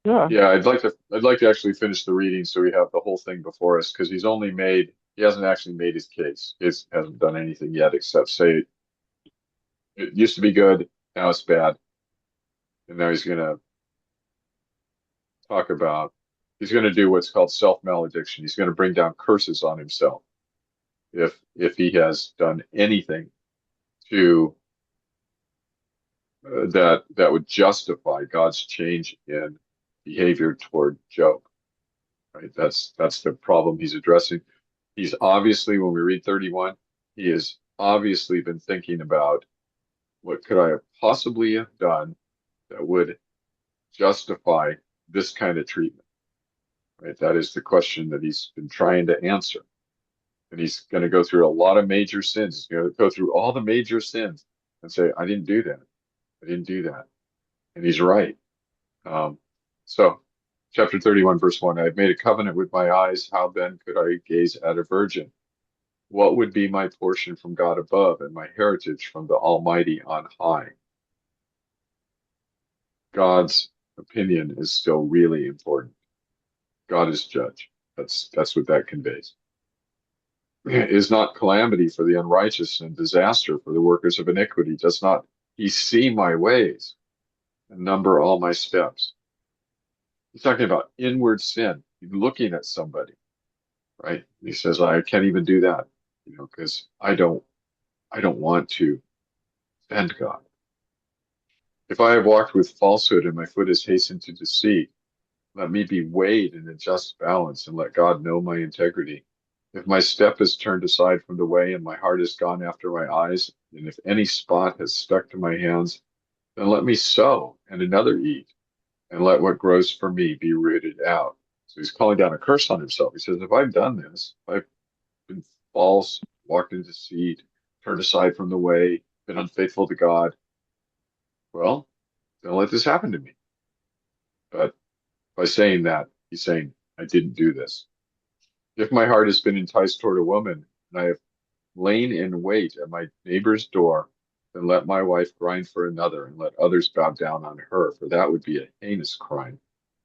Yeah, I'd like to actually finish the reading so we have the whole thing before us, because he hasn't actually made his case. He hasn't done anything yet except say it used to be good, now it's bad. And now he's going to he's going to do what's called self-malediction. He's going to bring down curses on himself if he has done anything to that would justify God's change in behavior toward Job. Right? That's the problem he's addressing. He's obviously, when we read 31, he has obviously been thinking about what could I have possibly have done that would justify this kind of treatment. Right? That is the question that he's been trying to answer. And he's going to go through a lot of major sins. He's going to go through all the major sins and say, I didn't do that. I didn't do that. And he's right. So chapter 31, verse 1, I've made a covenant with my eyes. How then could I gaze at a virgin? What would be my portion from God above and my heritage from the Almighty on high? God's opinion is still really important. God is judge. That's what that conveys. Is not calamity for the unrighteous and disaster for the workers of iniquity? Does not he see my ways and number all my steps? He's talking about inward sin. He's looking at somebody, right? He says, I can't even do that, because I don't want to offend God. If I have walked with falsehood and my foot is hastened to deceit, let me be weighed in a just balance and let God know my integrity. If my step is turned aside from the way and my heart has gone after my eyes, and if any spot has stuck to my hands, then let me sow and another eat, and let what grows for me be rooted out. So he's calling down a curse on himself. He says, if I've done this, if I've been false, walked in deceit, turned aside from the way, been unfaithful to God, well, don't let this happen to me. But by saying that, he's saying, I didn't do this. If my heart has been enticed toward a woman, and I have lain in wait at my neighbor's door, then let my wife grind for another, and let others bow down on her, for that would be a heinous crime.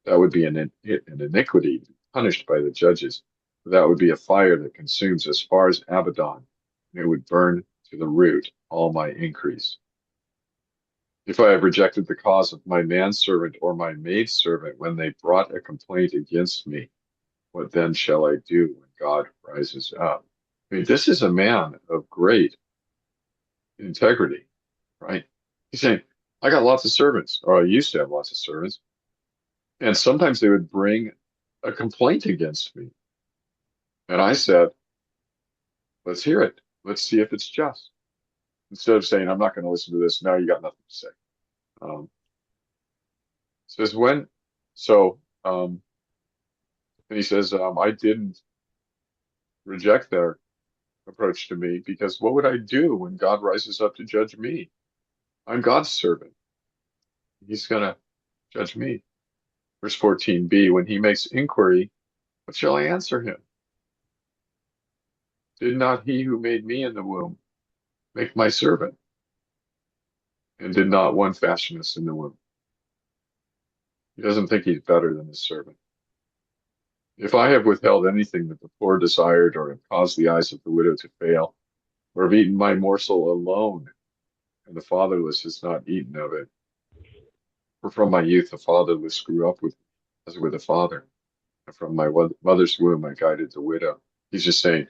That would be an iniquity punished by the judges. For that would be a fire that consumes as far as Abaddon, and it would burn to the root all my increase. If I have rejected the cause of my manservant or my maidservant when they brought a complaint against me, what then shall I do when God rises up? I mean, this is a man of great integrity, right? He's saying, I got lots of servants, or I used to have lots of servants, and sometimes they would bring a complaint against me. And I said, let's hear it. Let's see if it's just. Instead of saying, I'm not going to listen to this, now you got nothing to say. Says when, so, and he says, I didn't reject their approach to me because what would I do when God rises up to judge me? I'm God's servant. He's going to judge me. Verse 14b, when he makes inquiry, what shall I answer him? Did not he who made me in the womb make my servant? And did not one fashion us in the womb? He doesn't think he's better than his servant. If I have withheld anything that the poor desired, or have caused the eyes of the widow to fail, or have eaten my morsel alone, and the fatherless has not eaten of it, for from my youth the fatherless grew up with me, as with a father, and from my mother's womb I guided the widow. He's just saying,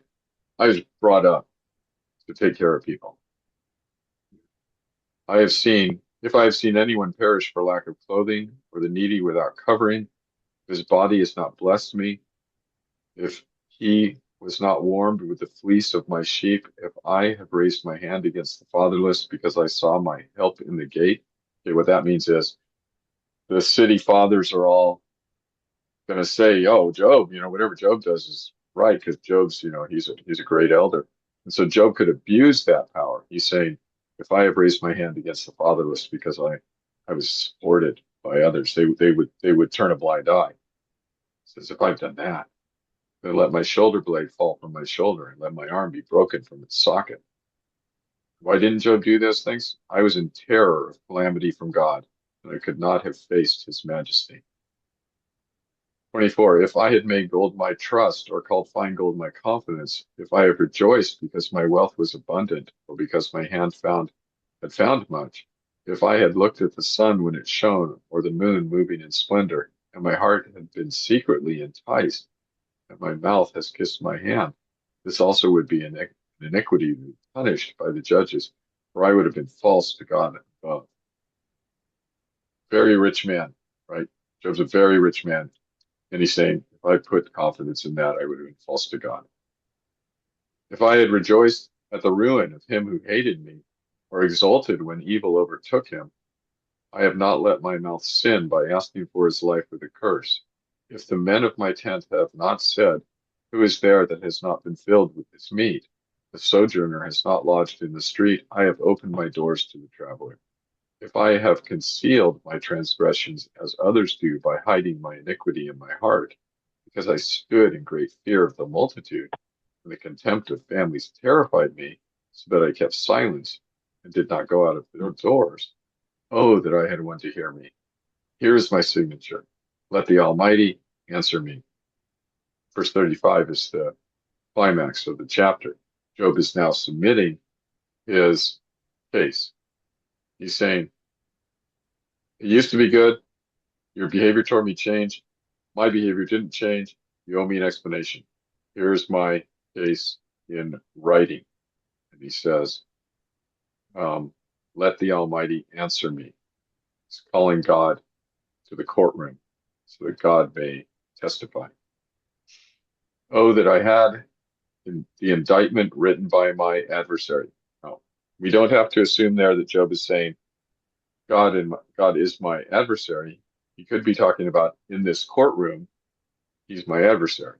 I was brought up to take care of people. If I have seen anyone perish for lack of clothing, or the needy without covering, if his body has not blessed me, if he was not warmed with the fleece of my sheep, if I have raised my hand against the fatherless because I saw my help in the gate. Okay, what that means is the city fathers are all going to say, oh, Job, whatever Job does is right because Job's, he's a great elder. And so Job could abuse that power. He's saying, if I have raised my hand against the fatherless because I was supported by others, they would turn a blind eye. He says, if I've done that, then let my shoulder blade fall from my shoulder and let my arm be broken from its socket. Why didn't Job do those things? I was in terror of calamity from God, and I could not have faced his majesty. 24, if I had made gold my trust, or called fine gold my confidence, if I have rejoiced because my wealth was abundant, or because my hand had found much, if I had looked at the sun when it shone, or the moon moving in splendor, and my heart had been secretly enticed, and my mouth has kissed my hand, this also would be an iniquity punished by the judges, for I would have been false to God above. Very rich man, right? Job's a very rich man. And he's saying, if I put confidence in that, I would have been false to God. If I had rejoiced at the ruin of him who hated me, or exulted when evil overtook him, I have not let my mouth sin by asking for his life with a curse. If the men of my tent have not said, who is there that has not been filled with his meat? The sojourner has not lodged in the street. I have opened my doors to the traveler. If I have concealed my transgressions as others do by hiding my iniquity in my heart, because I stood in great fear of the multitude, and the contempt of families terrified me, so that I kept silence and did not go out of their doors. Oh, that I had one to hear me. Here is my signature. Let the Almighty answer me. Verse 35 is the climax of the chapter. Job is now submitting his case. He's saying, it used to be good. Your behavior toward me changed. My behavior didn't change. You owe me an explanation. Here's my case in writing. And he says, let the Almighty answer me. He's calling God to the courtroom so that God may testify. Oh, that I had the indictment written by my adversary. No, we don't have to assume there that Job is saying, God is my adversary. He could be talking about in this courtroom, he's my adversary.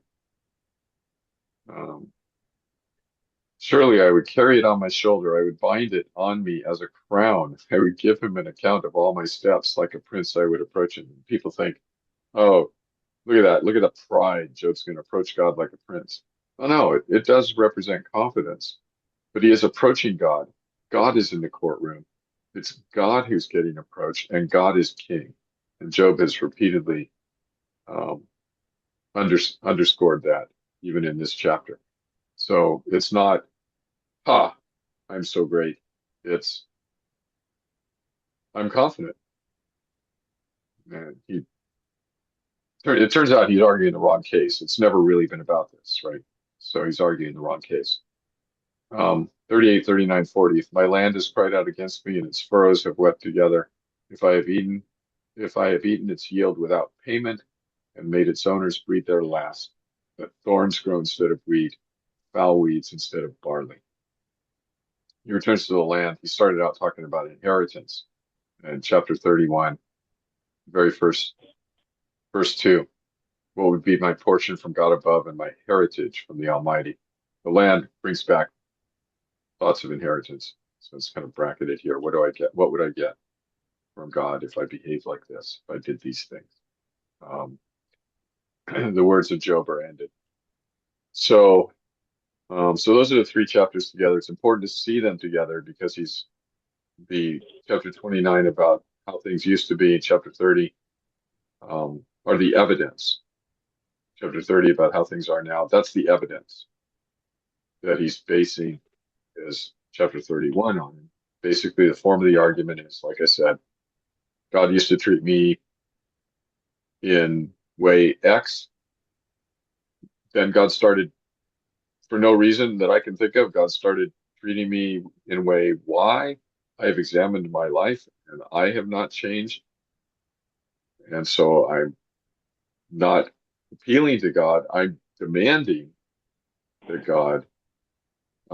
Surely I would carry it on my shoulder. I would bind it on me as a crown. I would give him an account of all my steps. Like a prince, I would approach him. And people think, oh, look at that. Look at the pride. Job's going to approach God like a prince. Oh, no, it does represent confidence. But he is approaching God. God is in the courtroom. It's God who's getting approached, and God is king. And Job has repeatedly underscored that, even in this chapter. So it's not, I'm so great. It's, I'm confident. And it turns out he's arguing the wrong case. It's never really been about this, right? So he's arguing the wrong case. 38, 39, 40. If my land has cried out against me and its furrows have wept together, If I have eaten its yield without payment and made its owners breathe their last, let thorns grow instead of wheat, foul weeds instead of barley. He returns to the land. He started out talking about inheritance in chapter 31, very first, verse 2. What would be my portion from God above and my heritage from the Almighty? The land brings back thoughts of inheritance. So it's kind of bracketed here. What do I get? What would I get from God if I behaved like this, if I did these things? The words of Job are ended. So those are the three chapters together. It's important to see them together because the chapter 29 about how things used to be, chapter 30 are the evidence. Chapter 30 about how things are now. That's the evidence that he's basing his chapter 31 on. Basically, the form of the argument is, like I said, God used to treat me in way X. Then God started, for no reason that I can think of, God started treating me in way Y. I have examined my life and I have not changed. And so I'm not appealing to God. I'm demanding that God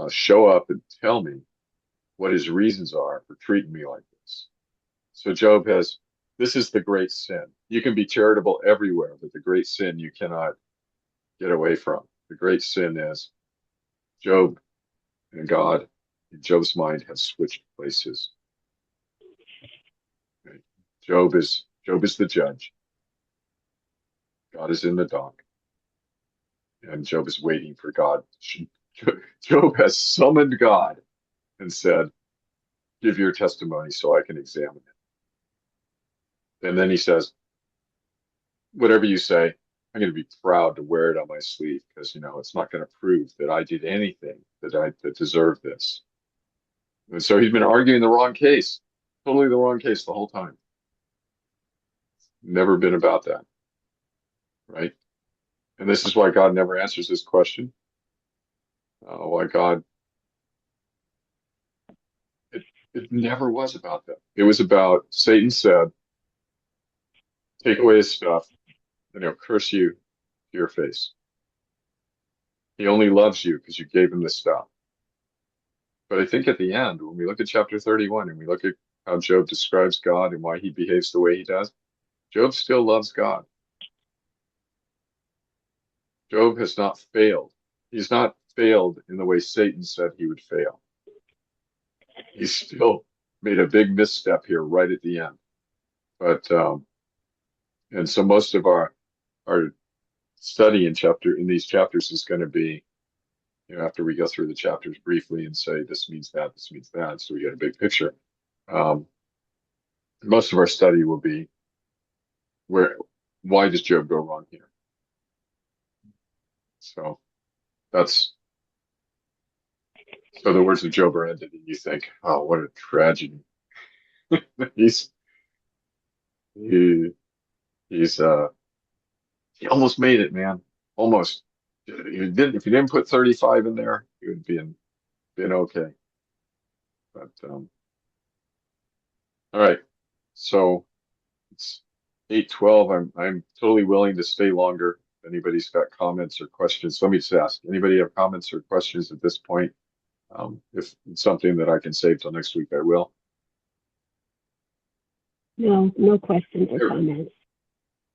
show up and tell me what his reasons are for treating me like this. So Job has, this is the great sin. You can be charitable everywhere, but the great sin you cannot get away from. The great sin is Job and God, in Job's mind, have switched places. Okay. Job is the judge. God is in the dock. And Job is waiting for God. Job has summoned God and said, give your testimony so I can examine it. And then he says, whatever you say, I'm going to be proud to wear it on my sleeve because, it's not going to prove that I did anything that deserved this. And so he's been arguing the wrong case, totally the wrong case the whole time. Never been about that, right? And this is why God never answers this question. Why God, it never was about that. It was about Satan said, take away his stuff and he'll curse you to your face. He only loves you because you gave him the stuff. But I think at the end, when we look at chapter 31 and we look at how Job describes God and why he behaves the way he does, Job still loves God. Job has not failed. He's not failed in the way Satan said he would fail. He's still made a big misstep here right at the end. But and so most of our study in these chapters is going to be, after we go through the chapters briefly and say this means that, so we get a big picture. Most of our study will be why does Job go wrong here? So the words of Job are ended, and you think, oh, what a tragedy. he almost made it, man. Almost. If you didn't put 35 in there, it would have been okay. But all right. So it's 8:12. I'm totally willing to stay longer. If anybody's got comments or questions, let me just ask. Anybody have comments or questions at this point? If it's something that I can save till next week, I will. No questions or comments.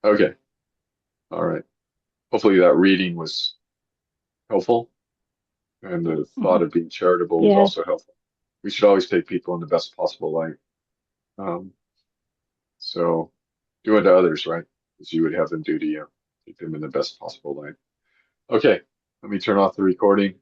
Okay. All right. Hopefully that reading was helpful. And the thought of being charitable was also helpful. We should always take people in the best possible light. So do unto others, right? As you would have them do to you. Take them in the best possible light. Okay. Let me turn off the recording.